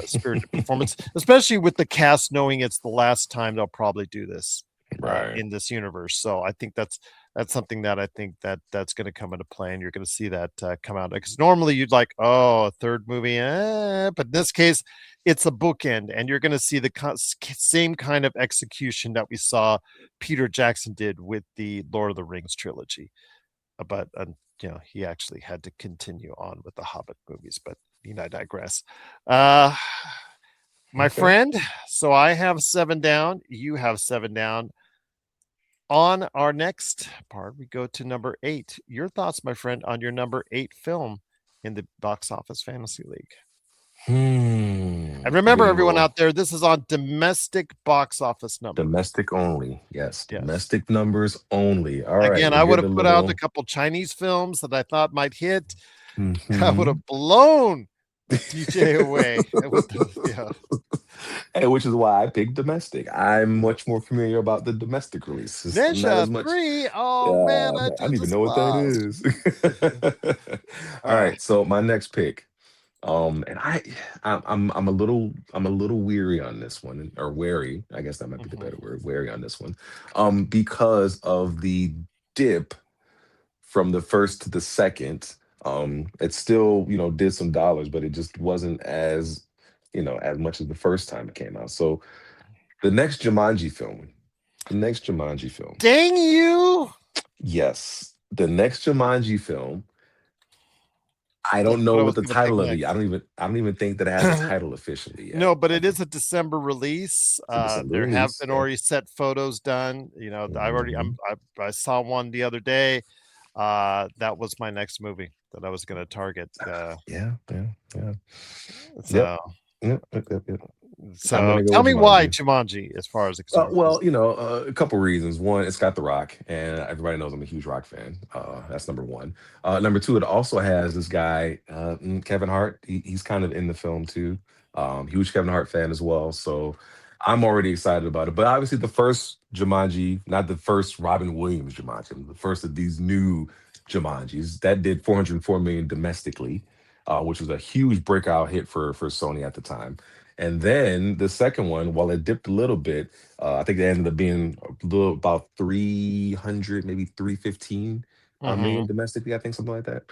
spirited performance, especially with the cast knowing it's the last time they'll probably do this Right. in this universe. So I think that's something that I think that's going to come into play, and you're going to see that come out, because normally you'd like, oh, a third movie, but in this case, it's a bookend, and you're going to see the same kind of execution that we saw Peter Jackson did with the Lord of the Rings trilogy. But he actually had to continue on with the Hobbit movies. But I digress. My friend, so I have 7 down. You have 7 down. On our next part, we go to number 8. Your thoughts, my friend, on your number 8 film in the Box Office Fantasy League. And remember, everyone out there, this is on domestic box office numbers. Domestic only. Yes. Domestic numbers only. All right. Again, I would have put out a couple Chinese films that I thought might hit. I would have blown DJ away. And which is why I picked domestic. I'm much more familiar about the domestic releases. Ninja 3. Oh man, I don't even know what that is. All right, so my next pick. And I'm a little weary on this one, or wary. I guess that might be the better word. Wary on this one, because of the dip from the first to the second. It still did some dollars, but it just wasn't as as much as the first time it came out. So the next Jumanji film. Dang you! Yes, the next Jumanji film. I don't know what the title of it. I don't even think that it has a title officially yet. No, but it is a December release. There have been already set photos done. I saw one the other day. That was my next movie that I was going to target. Yeah. So, Yep. So tell me why Jumanji, as far as it's concerned. Well, a couple reasons. One, it's got The Rock, and everybody knows I'm a huge Rock fan. That's number one. Number two, it also has this guy, Kevin Hart. He's kind of in the film too. Huge Kevin Hart fan as well. So I'm already excited about it. But obviously, the first Jumanji, not the first Robin Williams Jumanji, the first of these new Jumanjis, that did $404 million domestically, which was a huge breakout hit for Sony at the time. And then the second one, while it dipped a little bit, I think it ended up being about 300, maybe 315 million domestically, I think, something like that.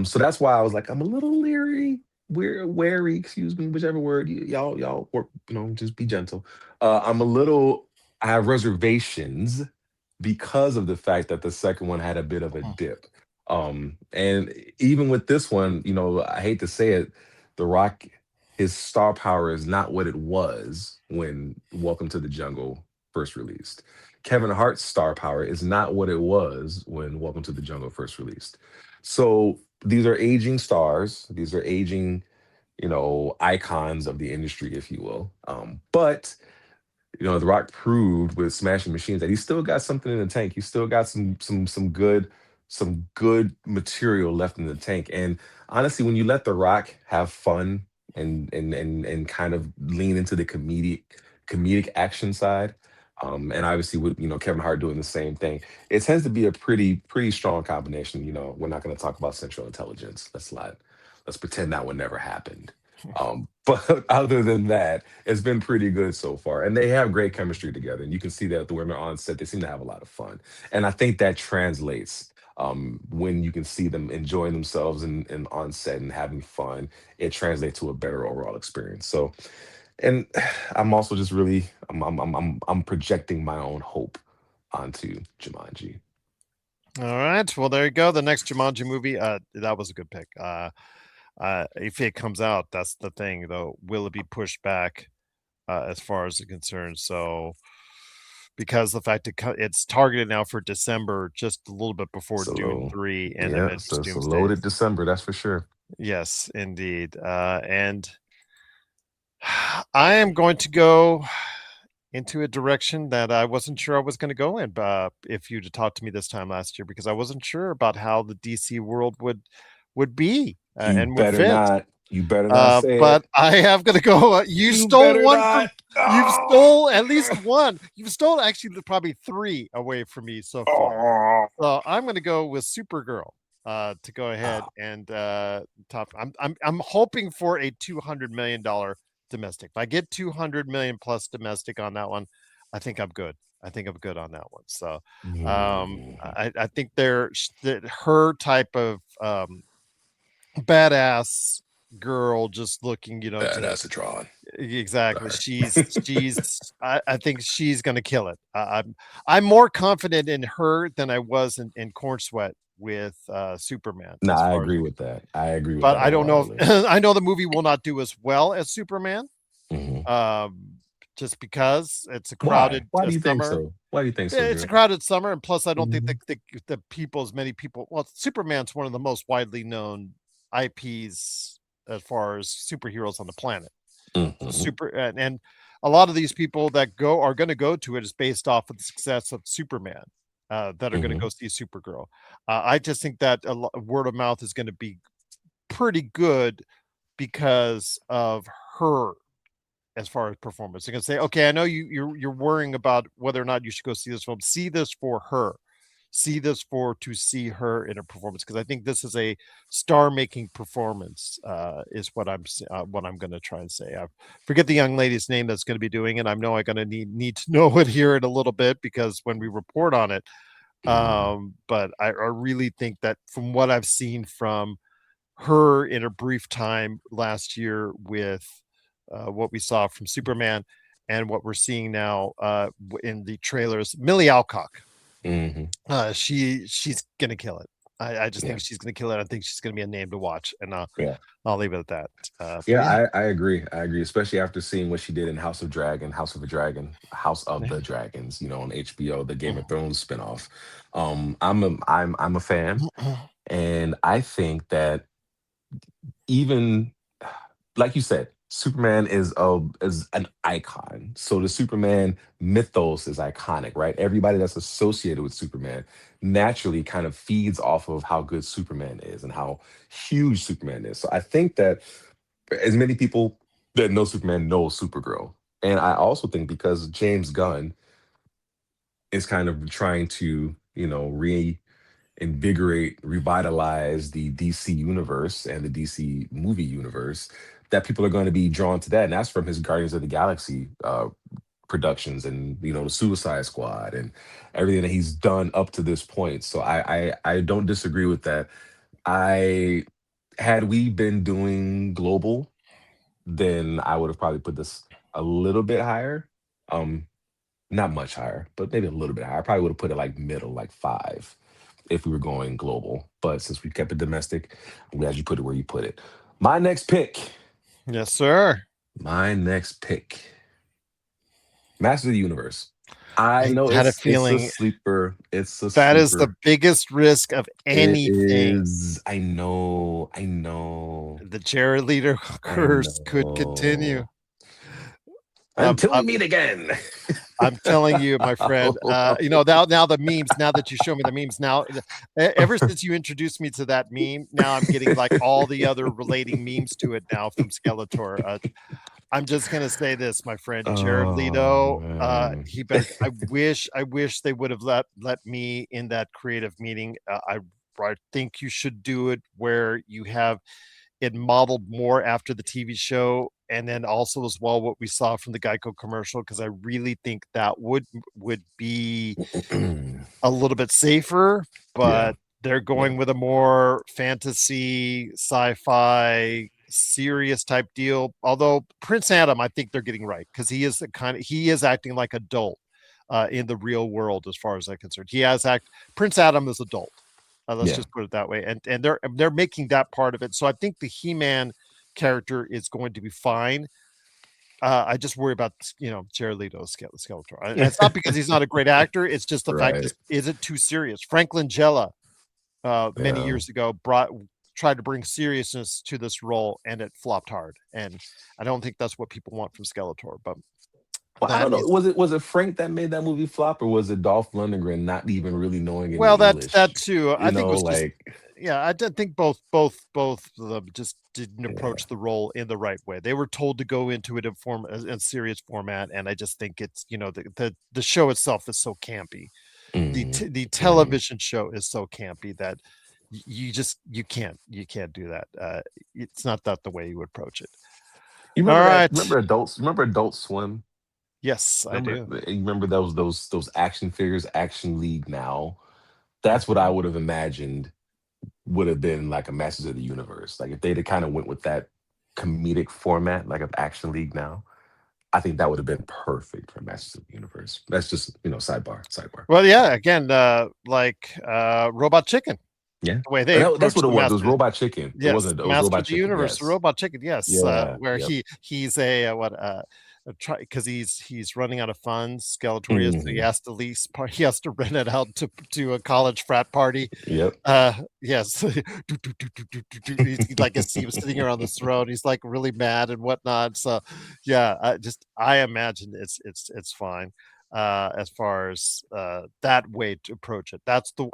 So that's why I was like, I'm a little leery. We're wary, excuse me, whichever word y'all work, just be gentle. I have reservations because of the fact that the second one had a bit of a dip. And even with this one, I hate to say it, The Rock, his star power is not what it was when Welcome to the Jungle first released. Kevin Hart's star power is not what it was when Welcome to the Jungle first released. So these are aging stars. These are aging, icons of the industry, if you will. But The Rock proved with Smashing Machines that he's still got something in the tank. He's still got some good material left in the tank. And honestly, when you let The Rock have fun and kind of lean into the comedic action side, and obviously with Kevin Hart doing the same thing, it tends to be a pretty strong combination. We're not going to talk about Central Intelligence. Let's pretend that one never happened. But other than that, it's been pretty good so far, and they have great chemistry together. And you can see that the women on set, they seem to have a lot of fun, and I think that translates. When you can see them enjoying themselves and on set and having fun, it translates to a better overall experience. So, and I'm also just really, I'm projecting my own hope onto Jumanji. All right. Well, there you go. The next Jumanji movie. That was a good pick. If it comes out, that's the thing, though. Will it be pushed back as far as it's concerned? So, because the fact it's targeted now for December, just a little bit before Dune 3, and then it's a loaded December, that's for sure. Yes, indeed. And I am going to go into a direction that I wasn't sure I was going to go in, if you'd have talked to me this time last year, because I wasn't sure about how the DC world would be You and would better fit. not. You better not say But it. I have going to go. You You stole better one not. from. You've stole at least one. You've stolen actually probably three away from me so far. Oh. So I'm going to go with Supergirl to go ahead Oh. and top. I'm hoping for a $200 million domestic. If I get 200 million plus domestic on that one, I think I'm good. I think I'm good on that one. So I think her type of badass girl, just looking, That's a Tron. exactly. Sorry. I think she's gonna kill it. I'm more confident in her than I was in Corn Sweat with Superman No, as I far as, agree with that. I agree with but that I don't know wholeheartedly. if I know the movie will not do as well as Superman. Mhm. Just because it's a Why? crowded Why do you think summer. so? Why do you think Yeah, so, it's a Jared? crowded summer, and plus, I don't think Mhm. the people, as many people. Well, Superman's one of the most widely known IPs as far as superheroes on the planet. So Mhm. and a lot of these people that are going to go to it is based off of the success of Superman. That are going to Mhm. go see Supergirl. I just think that word of mouth is going to be pretty good because of her as far as performance. They're going to say, okay, I know you're worrying about whether or not you should go see this film. See this for her. See this for to see her in a performance, because I think this is a star-making performance. Is what I'm going to try and say. I forget the young lady's name that's going to be doing it. I know I'm going to need to know it here in a little bit, because when we report on it. Mhm. But I really think that from what I've seen from her in a brief time last year with what we saw from Superman and what we're seeing now in the trailers. Millie Alcock, Mhm. she's gonna kill it. I just Yeah. think she's gonna kill it. I think she's gonna be a name to watch, and Yeah. I'll leave it at that. But Yeah, yeah, I agree. I agree, especially after seeing what she did in House of Dragon, House of a Dragon, House of the Dragons, on HBO, the Game of Thrones spinoff. I'm a fan, and I think that even like you said, Superman is an icon. So the Superman mythos is iconic, right? Everybody that's associated with Superman naturally kind of feeds off of how good Superman is and how huge Superman is. So I think that as many people that know Superman know Supergirl. And I also think because James Gunn is kind of trying to, reinvigorate, revitalize the DC universe and the DC movie universe, that people are going to be drawn to that. And that's from his Guardians of the Galaxy productions and, the Suicide Squad and everything that he's done up to this point. So I don't disagree with that. I Had we been doing global, then I would have probably put this a little bit higher. Um, Not much higher, but maybe a little bit higher. I probably would have put it like middle, like five, if we were going global. But since we kept it domestic, I'm glad you put it where you put it. My next pick, yes, sir. my next pick, Master of the Universe. I I know had a it's a feeling sleeper. It's a that is the sleeper. biggest risk of It anything. is. I know. I know. The Jared Leader I curse could continue. know. Um, Until we I'm, meet again. I'm telling you, my friend. Now the memes. Now that you show me the memes, now ever since you introduced me to that meme, now I'm getting like all the other relating memes to it now from Skeletor. I'm just gonna say this, my friend, Jared Oh Leto. man. He better. I wish they would have let me in that creative meeting. I think you should do it where you have it modeled more after the TV show, and then also as well what we saw from the Geico commercial, because I really think that would be a little bit safer, Yeah. but they're Yeah. going with a more fantasy, sci-fi, serious type deal. Although Prince Adam, I think they're getting right, because he is acting like adult in the real world as far as I'm concerned. Prince Adam is adult. Let's Yeah. just put it that way, and they're making that part of it. So I think the He-Man character is going to be fine. I just worry about Jared Leto's Skeletor. And it's not because he's not a great actor. It's just the fact Right. is it too serious? Franklin Jella many Yeah. years ago brought tried to bring seriousness to this role, and it flopped hard. And I don't think that's what people want from Skeletor. But Well, I that don't know. is Was it Frank that made that movie flop, or was it Dolph Lundgren not even really knowing any well, that's English? that too. I You think it know, was just like yeah. I did think both of them just didn't yeah. approach the role in the right way. They were told to go into it in serious format, and I just think it's the show itself is so campy. Mm, The mm. television show is so campy that you can't do that. It's not that the way you approach it. You All remember that? right. Remember Adult Swim? Yes, I do. You remember those action figures, Action League now? That's what I Mhm. would have imagined would have been like a Masters of the Universe. Like if they'd have kind of went with that comedic format, like of Action League now, I think that would have been perfect for Masters of the Universe. That's just, sidebar. Well, yeah. Again, Robot Chicken. Yeah. The way And they that's approach what it the was. It was master. Robot Chicken. It Yes, wasn't, it was Master Robot of the Chicken. Universe, Yes. Robot Chicken. Yes, Yeah. where Yep. he's a what try because he's running out of funds. Skeletor is, so he Mhm. has to lease part. He has to rent it out to a college frat party. Yep. Yes, like he was sitting here on this throne. He's like really mad and whatnot. So, yeah, I imagine it's fine. As far as that way to approach it,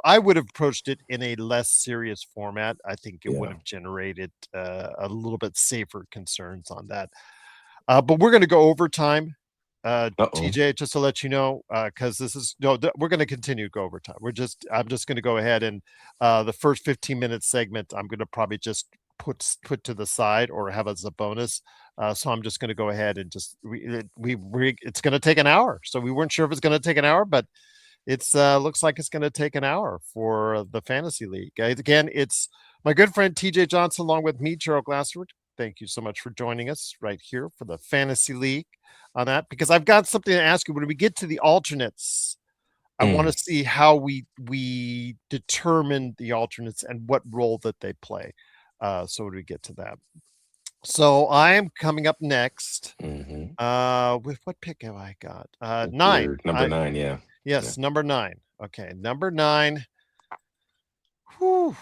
I would have approached it in a less serious format. I think it would Yeah. have generated a little bit safer concerns on that. But we're going to go overtime, Uh-oh. TJ, just to let you know, because this is no, we're going to continue to go overtime. I'm just going to go ahead and the first 15-minute segment, I'm going to probably just put to the side or have as a bonus. So I'm just going to go ahead and just it's going to take an hour. So we weren't sure if it's going to take an hour, but it's looks like it's going to take an hour for the fantasy league. Again, it's my good friend TJ Johnson along with me, Gerald Glassford. Thank you so much for joining us right here for the fantasy league on that, because I've got something to ask you. When we get to the alternates, I want Mm. to see how we determine the alternates and what role that they play. So when we get to that, so I am coming up next. Hmm. With what pick have I got? Nine. Your number 9, yeah. Yeah. Yes, number 9. Okay, number 9. Whew.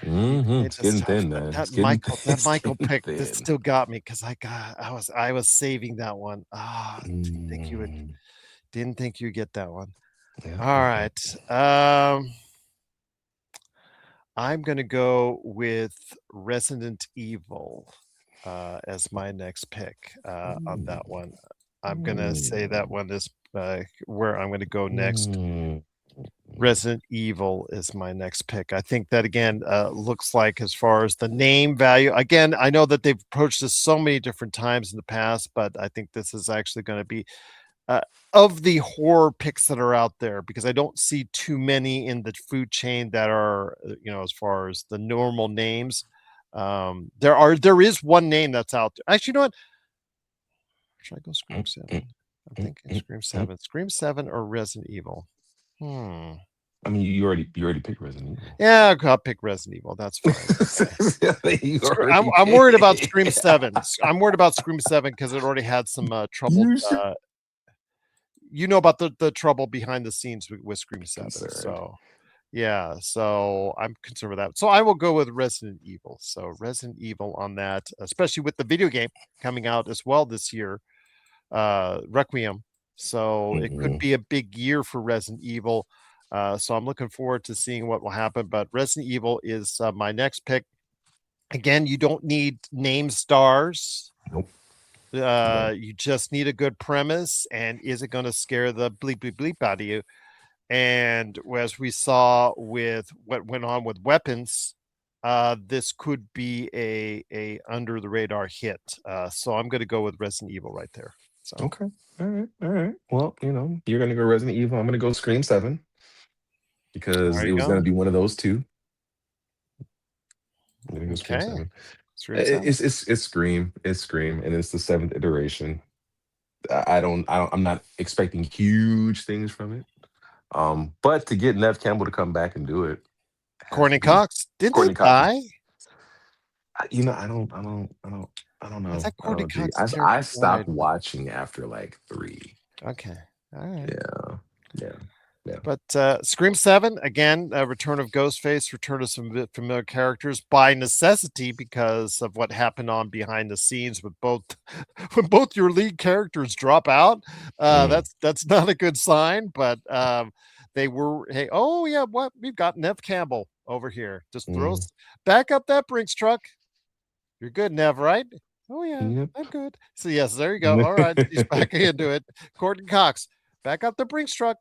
You made It's this getting tough. thin, That, man. that Michael, that It's Michael getting pick, this thin. still got me because I was saving that one. Mm. Didn't think you'd get that one. Yeah. All Okay. right. I'm gonna go with Resident Evil as my next pick on Mm. that one. I'm gonna say that Mm. one is where I'm gonna go next. Mm. Resident Evil is my next pick. I think that again looks like, as far as the name value, again, I know that they've approached this so many different times in the past, but I think this is actually going to be uh, of the horror picks that are out there, because I don't see too many in the food chain that are, as far as the normal names. There is one name that's out there. Actually, you know what? Should I go Mm. Scream Mm. 7? I'm Mm. thinking Mm. Scream Mm. 7. Scream 7 or Resident Evil? Hmm. I mean, you already picked Resident Evil. Yeah, I'll pick Resident Evil. That's fine. You I'm already I'm worried about picked. Scream 7. I'm worried about Scream 7 because it already had some trouble. You should About the trouble behind the scenes with Scream 7. concerned. So yeah, so I'm concerned with that. So I will go with Resident Evil. So Resident Evil on that, especially with the video game coming out as well this year, Requiem. So it could Mhm. be a big year for Resident Evil. So I'm looking forward to seeing what will happen. But Resident Evil is my next pick. Again, you don't need name stars. Nope. No. You just need a good premise, and is it going to scare the bleep bleep bleep out of you? And as we saw with what went on with weapons, this could be a under the radar hit. So I'm going to go with Resident Evil right there. So Okay. All right. All right. Well, you're gonna go Resident Evil. I'm gonna go Scream 7 because there it you was gonna go. be one of those two. I'm gonna go Scream Okay, 7. Scream 7. It's Scream. It's Scream, and it's the seventh iteration. I'm not expecting huge things from it. But to get Nev Campbell to come back and do it has to Courtney be Cox, didn't they Courtney Cox. die? I don't I know. thought I don't Courtney know, G. Cox's I character stopped died. watching after like 3. Okay, all right. Yeah. Yeah. Yeah. But Scream 7, again, return of Ghostface, return of some familiar characters by necessity because of what happened on behind the scenes with both when both your lead characters drop out. That's not a good sign, but they were, hey, oh yeah, what we've got Nev Campbell over here. Just back up that Brinks truck. You're good, Nev, right? Oh yeah, Yep. I'm good. So yes, there you go. All right, he's back into it. Courtney Cox, back up the Brinks truck.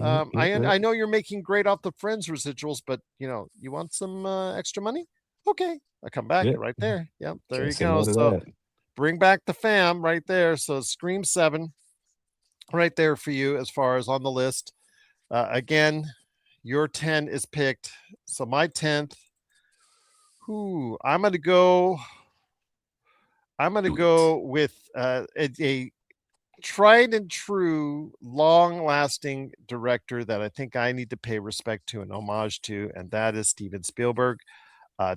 I know you're making great off the Friends residuals, but you want some extra money? Okay, I come back right there. Yep, there Can't you say go. no to So that. bring back the fam right there. So Scream 7 right there for you as far as on the list. Again, your 10 is picked. So my 10th. Who I'm gonna go with a tried and true, long-lasting director that I think I need to pay respect to and homage to, and that is Steven Spielberg.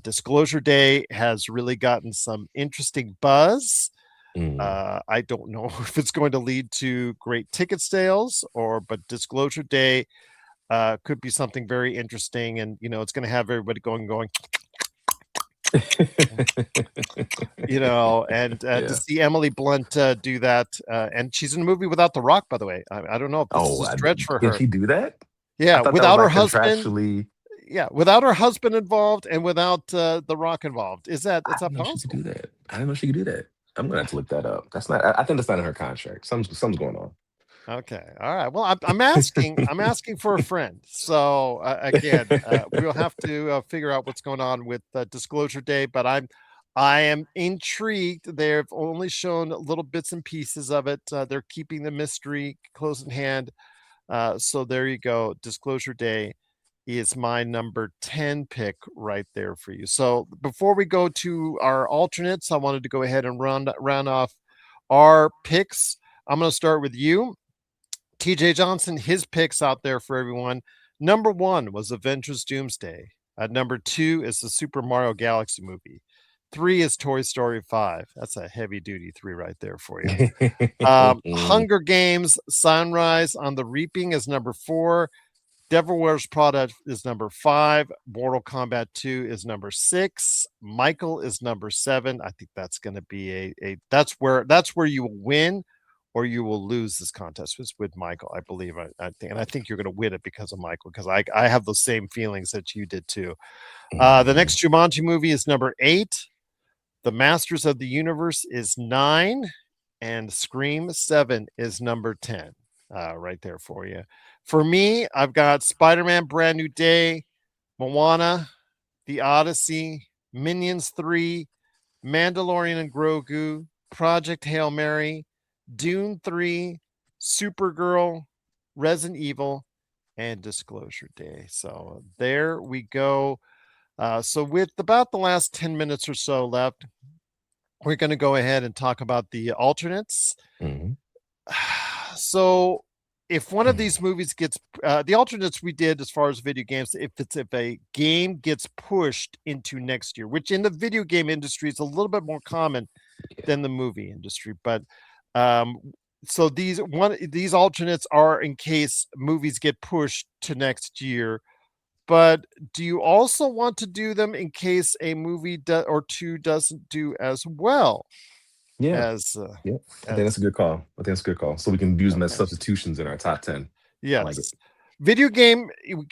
Disclosure Day has really gotten some interesting buzz. I don't know if it's going to lead to great ticket sales but Disclosure Day could be something very interesting, and it's going to have everybody going. And to see Emily Blunt do that, and she's in a movie without The Rock, by the way. I don't know if this is a stretch for Can her. she do that? I Yeah, thought that was without her like husband. contractually. Yeah, without her husband involved and without The Rock involved. Is that I that didn't know she could possible? do that. I didn't know she could do that. I'm gonna have to look that up. That's not. I think that's not in her contract. Something's going on. Okay, all right. Well, I'm asking. I'm asking for a friend. So again, we'll have to figure out what's going on with Disclosure Day. But I am intrigued. They've only shown little bits and pieces of it. They're keeping the mystery close in hand. So there you go. Disclosure Day is my number 10 pick right there for you. So before we go to our alternates, I wanted to go ahead and round off our picks. I'm going to start with you. TJ Johnson, his picks out there for everyone. Number 1 was Avengers Doomsday. Number 2 is the Super Mario Galaxy movie. 3 is Toy Story 5. That's a heavy duty 3 right there for you. Hunger Games Sunrise on the Reaping is number 4. Devil Wears Prada is number 5. Mortal Kombat 2 is number 6. Michael is number 7. I think that's going to be that's where you will win or you will lose this contest with Michael. I believe I think you're going to win it because of Michael, because I have those same feelings that you did too. The next Jumanji movie is number 8. The Masters of the Universe is 9, and Scream 7 is number 10. Right there for you. For me, I've got Spider-Man Brand New Day, Moana, The Odyssey, Minions 3, Mandalorian and Grogu, Project Hail Mary, Dune 3, Supergirl, Resident Evil, and Disclosure Day. So there we go. So with about the last 10 minutes or so left, we're going to go ahead and talk about the alternates. So if one of these movies gets the alternates we did as far as video games, if a game gets pushed into next year, which in the video game industry is a little bit more common than the movie industry, but so these alternates are in case movies get pushed to next year. But do you also want to do them in case a movie or two doesn't do as well? As I think that's a good call. So we can use them as substitutions in our top 10. Yes. Like video game,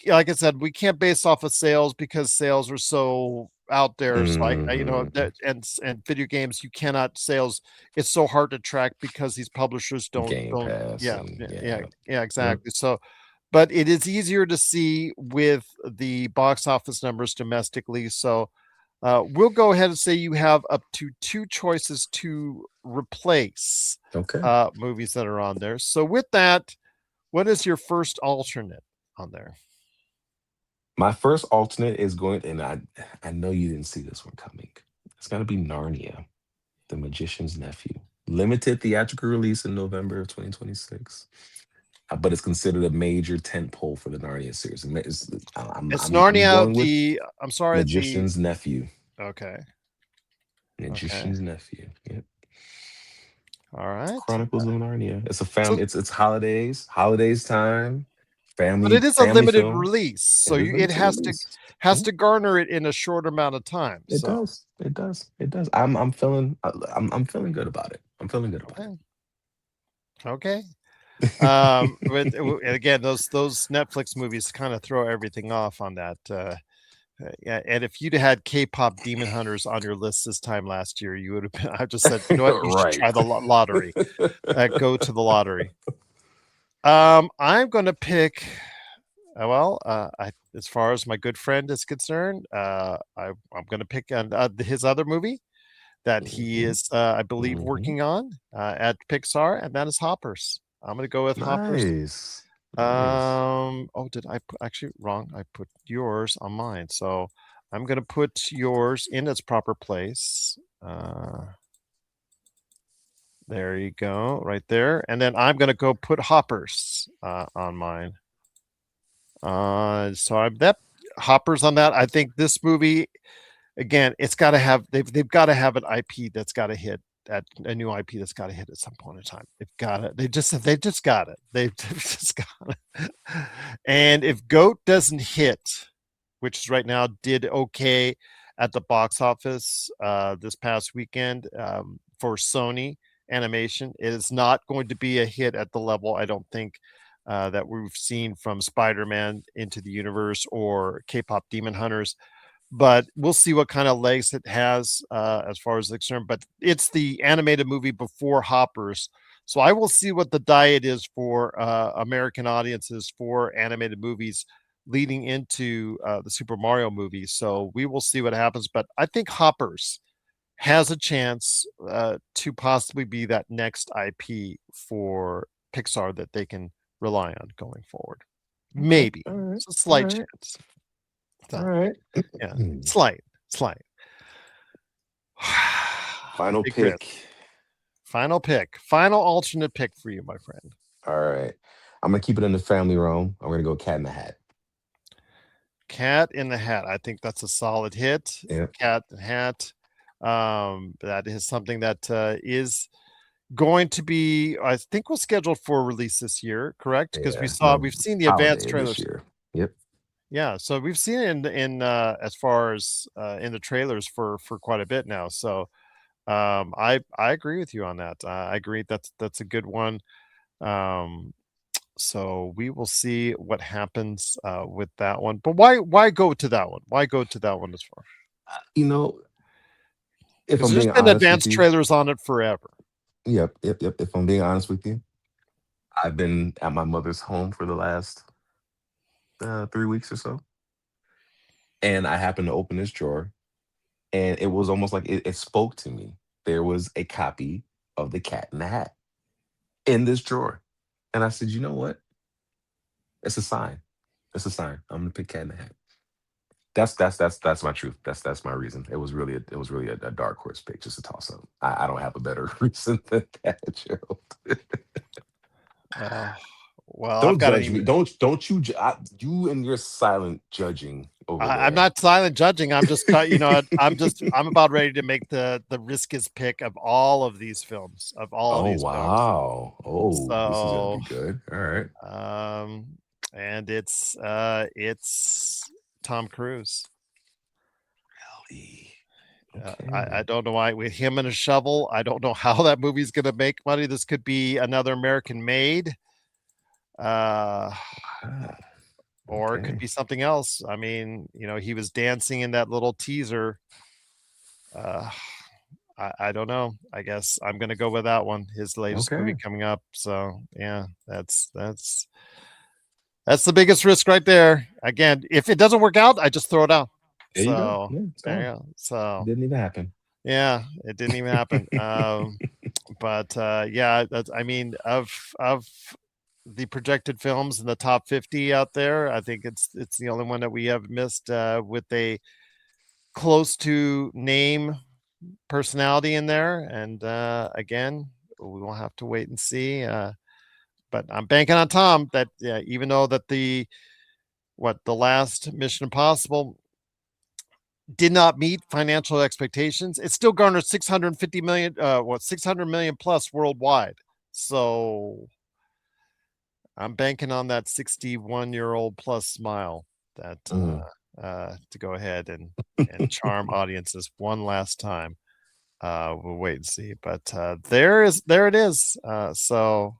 like I said, we can't base off of sales because sales are so out there. So and video games, you cannot sales. It's so hard to track because these publishers don't. Pass. Exactly. So, but it is easier to see with the box office numbers domestically. So we'll go ahead and say you have up to 2 choices to replace movies that are on there. So with that, what is your first alternate on there? My first alternate is going, and I know you didn't see this one coming. It's going to be Narnia, The Magician's Nephew. Limited theatrical release in November of 2026. But it's considered a major tentpole for the Narnia series. It's Narnia, I'm sorry, Magician's Nephew. Okay. Magician's Nephew. Yep. All right. Chronicles of Narnia. It's a family. It's holidays time. But it is a family limited film. release, so It is it limited release. has to garner it in a short amount of time. It So does. It does. It does. I'm feeling good about it. I'm feeling good about okay, okay. it. But again, those Netflix movies kind of throw everything off on that. Yeah, and if you'd had K-pop Demon Hunters on your list this time last year, you would have been. I just said, you know what, you should Right. try the lottery. Go to the lottery. I'm going to pick. As far as my good friend is concerned, I'm going to pick his other movie that he Mhm, is, I believe, mhm. working on at Pixar, and that is Hoppers. I'm going to go with Hoppers. Nice. Nice. Did I put actually wrong? I put yours on mine, so I'm going to put yours in its proper place. There you go, right there, and then I'm going to go put Hoppers on mine. So I'm that Hoppers on that. I think this movie, again, it's got to have they've got to have an IP that's got to hit at a new IP that's got to hit at some point in time. They've got it. They just got it. They've just got it. And if Goat doesn't hit, which is right now did okay at the box office this past weekend for Sony Animation, it is not going to be a hit at the level, I don't think, that we've seen from Spider-Man Into the Universe or K-pop Demon Hunters, but we'll see what kind of legs it has as far as the concerned. But it's the animated movie before Hoppers, so I will see what the diet is for American audiences for animated movies leading into the Super Mario movie. So we will see what happens. But I think Hoppers has a chance to possibly be that next IP for Pixar that they can rely on going forward. Okay. Maybe All right. it's a All slight right. chance. All So right. yeah, slight. Final Big risk. pick. Final alternate pick for you, my friend. All right. I'm gonna keep it in the family realm. I'm gonna go Cat in the Hat. Cat in the Hat. I think that's a solid hit. Yeah. Cat in the Hat. That is something that is going to be, I think, was scheduled for release this year, correct? Because Yeah. we've No, seen the advanced holiday this trailers. year. Yep. Yeah, so we've seen it in as far as in the trailers for quite a bit now. So I agree with you on that. I agree that's a good one. Um, so we will see what happens with that one. But why go to that one? Why go to that one as far? You know, if Because I'm there's being been honest with advanced you, trailers on it forever. yep. If I'm being honest with you, I've been at my mother's home for the last 3 weeks or so, and I happened to open this drawer, and it was almost like it spoke to me. There was a copy of the Cat in the Hat in this drawer, and I said, you know what? It's a sign. It's a sign. I'm gonna pick Cat in the Hat. That's my truth. That's my reason. It was really a dark horse pick, just a toss up. I don't have a better reason than that, Gerald. Uh, well, I've Don't got an judge me. email. Don't you? You and your silent judging over I'm there. not silent judging. I'm just, I'm about ready to make the riskiest pick of all of these films, of all of Oh these films. wow. Oh, this is gonna be So, good. All right. um, and it's Tom Cruise. Really? I Okay. don't know why with him and a shovel. I don't know how that movie's going to make money. This could be another American Made, uh, Ah, or it could okay. be something else. I mean, he was dancing in that little teaser. Uh, I don't know. I guess I'm going to go with that one. His latest movie Okay. coming up. So yeah, that's the biggest risk right there. Again, if it doesn't work out, I just throw it out. There you go. So Yeah, it's there you gone. go. So Didn't even happen. yeah, it didn't even happen. But yeah, that's, I mean, of the projected films in the top 50 out there, I think it's the only one that we have missed with a close to name personality in there. And again, we will have to wait and see. But I'm banking on Tom that even though that the last Mission Impossible did not meet financial expectations, it still garnered 650 million, 600 million plus worldwide. So I'm banking on that 61-year-old plus smile that to go ahead and charm audiences one last time. We'll wait and see, but there it is. So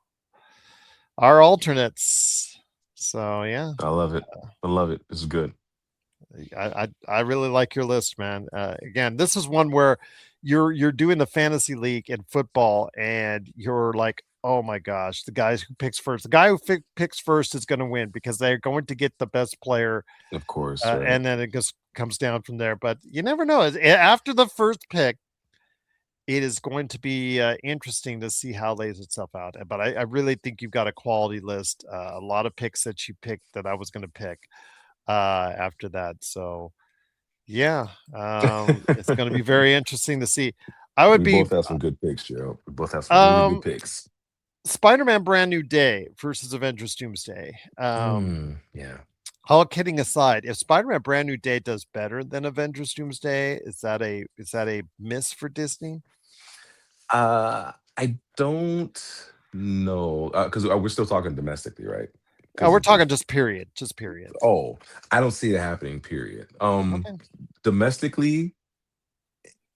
our alternates. So yeah, I love it. I love it. It's good. I really like your list, man. Again, this is one where you're doing the fantasy league in football, and you're like, oh my gosh, the guy who picks first, the guy who picks first is going to win because they're going to get the best player, Of course, right. and then it just comes down from there. But you never know. After the first pick, it is going to be interesting to see how it lays itself out. But I really think you've got a quality list. A lot of picks that you picked that I was going to pick after that. So yeah, it's going to be very interesting to see. I would We be both have some good picks, Joe. We both have some really good picks. Spider-Man Brand New Day versus Avengers Doomsday. Yeah. All kidding aside, if Spider-Man Brand New Day does better than Avengers Doomsday, is that a miss for Disney? I don't know because we're still talking domestically, right? Oh, we're talking just period. Oh, I don't see it happening. Period. Okay. Domestically,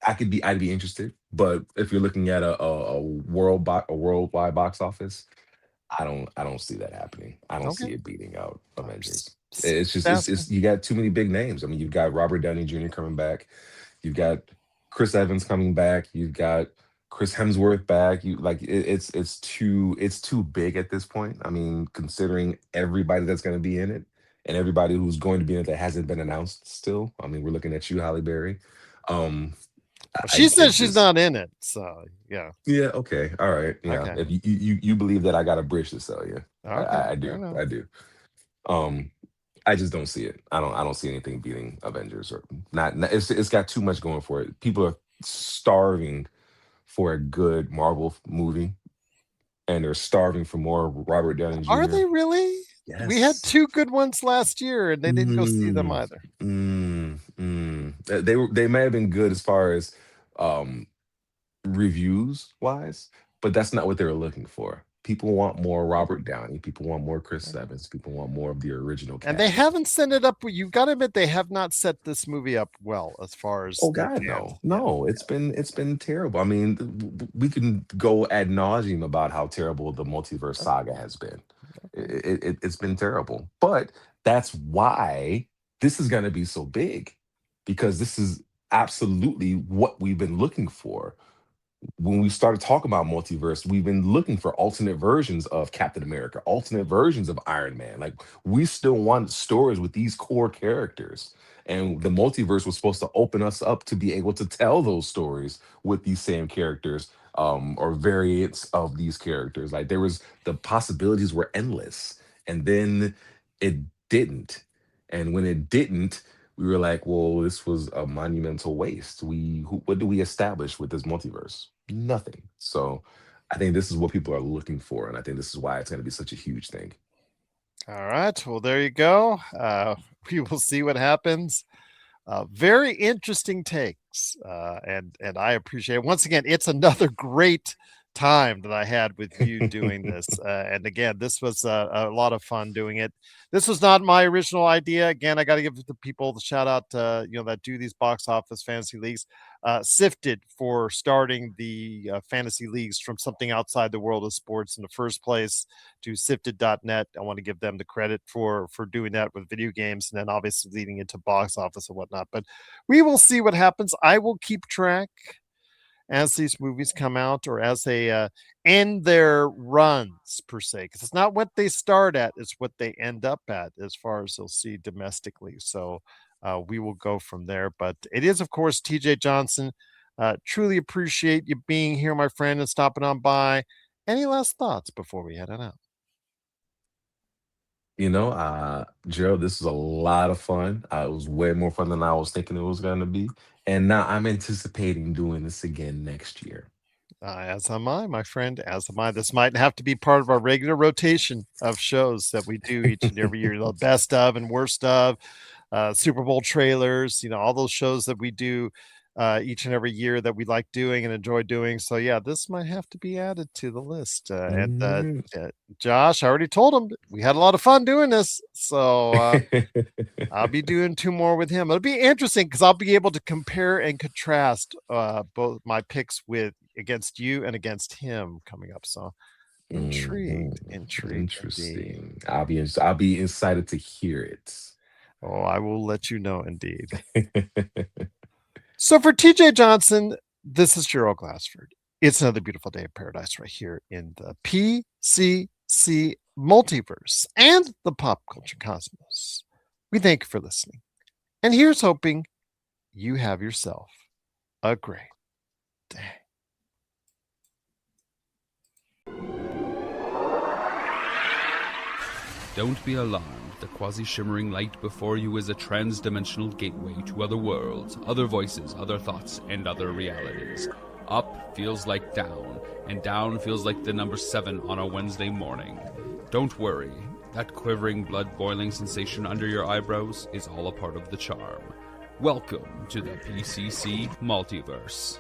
I'd be interested, but if you're looking at a worldwide box office, I don't see that happening. I don't Okay. see it beating out Avengers. Just It's just it's you got too many big names. I mean, you've got Robert Downey Jr. coming back, you've got Chris Evans coming back, you've got Chris Hemsworth back. You like it's too big at this point. I mean, considering everybody that's going to be in it and everybody who's going to be in it that hasn't been announced still. I mean, we're looking at you, Halle Berry. Um, She I says she's just not in it, so yeah. yeah, okay, all right, yeah. Okay. If you believe that I got a bridge to sell you, Okay. I do, I do. Um, I just don't see it. I don't see anything beating Avengers or not. It's got too much going for it. People are starving for a good Marvel movie, and they're starving for more Robert Downey Are Jr. they really? We had Yes. 2 good ones last year, and they didn't go see them Mm, either. They may have been good as far as um reviews wise, but that's not what they were looking for. People want more Robert Downey. People want more Chris Evans. People want more of the original And they cast. haven't set it up. You've got to admit, they have not set this movie up well as far as Oh the God, fans. no, no! It's been terrible. I mean, we can go ad nauseum about how terrible the multiverse saga has been. It's been terrible, but that's why this is going to be so big, because this is absolutely what we've been looking for. When we started talking about multiverse, we've been looking for alternate versions of Captain America, alternate versions of Iron Man. Like, we still want stories with these core characters. And the multiverse was supposed to open us up to be able to tell those stories with these same characters, or variants of these characters. Like, the possibilities were endless. And then it didn't. And when it didn't, we were like, well, this was a monumental waste. What do we establish with this multiverse? Nothing. So I think this is what people are looking for, and I think this is why it's going to be such a huge thing. All right. Well, there you go. We will see what happens. Very interesting takes, and I appreciate it. Once again, it's another great time that I had with you doing this. And again, this was a lot of fun doing it. This was not my original idea. Again, I got to give the people the shout out, that do these box office fantasy leagues. Sifted for starting the fantasy leagues from something outside the world of sports in the first place, to sifted.net. I want to give them the credit for doing that with video games, and then obviously leading into box office and whatnot. But we will see what happens. I will keep track as these movies come out, or as they end their runs per se, because it's not what they start at, it's what they end up at as far as they'll see domestically. So we will go from there. But it is, of course, TJ Johnson. Truly appreciate you being here, my friend, and stopping on by. Any last thoughts before we head on out? Gerald, this was a lot of fun. It was way more fun than I was thinking it was going to be. And now I'm anticipating doing this again next year. As am I, my friend. As am I. This might have to be part of our regular rotation of shows that we do each and every year. The best of and worst of, Super Bowl trailers, all those shows that we do. each and every year that we like doing and enjoy doing. So yeah, this might have to be added to the list. Josh, I already told him we had a lot of fun doing this. So I'll be doing 2 more with him. It'll be interesting because I'll be able to compare and contrast both my picks against you and against him coming up. So intrigued. Interesting. I'll be excited to hear it. Oh, I will let you know indeed. So for TJ Johnson, this is Gerald Glassford. It's another beautiful day of paradise right here in the PCC Multiverse and the pop culture cosmos. We thank you for listening. And here's hoping you have yourself a great day. Don't be alarmed. The quasi-shimmering light before you is a trans-dimensional gateway to other worlds, other voices, other thoughts, and other realities. Up feels like down, and down feels like the number 7 on a Wednesday morning. Don't worry. That quivering, blood-boiling sensation under your eyebrows is all a part of the charm. Welcome to the PCC Multiverse.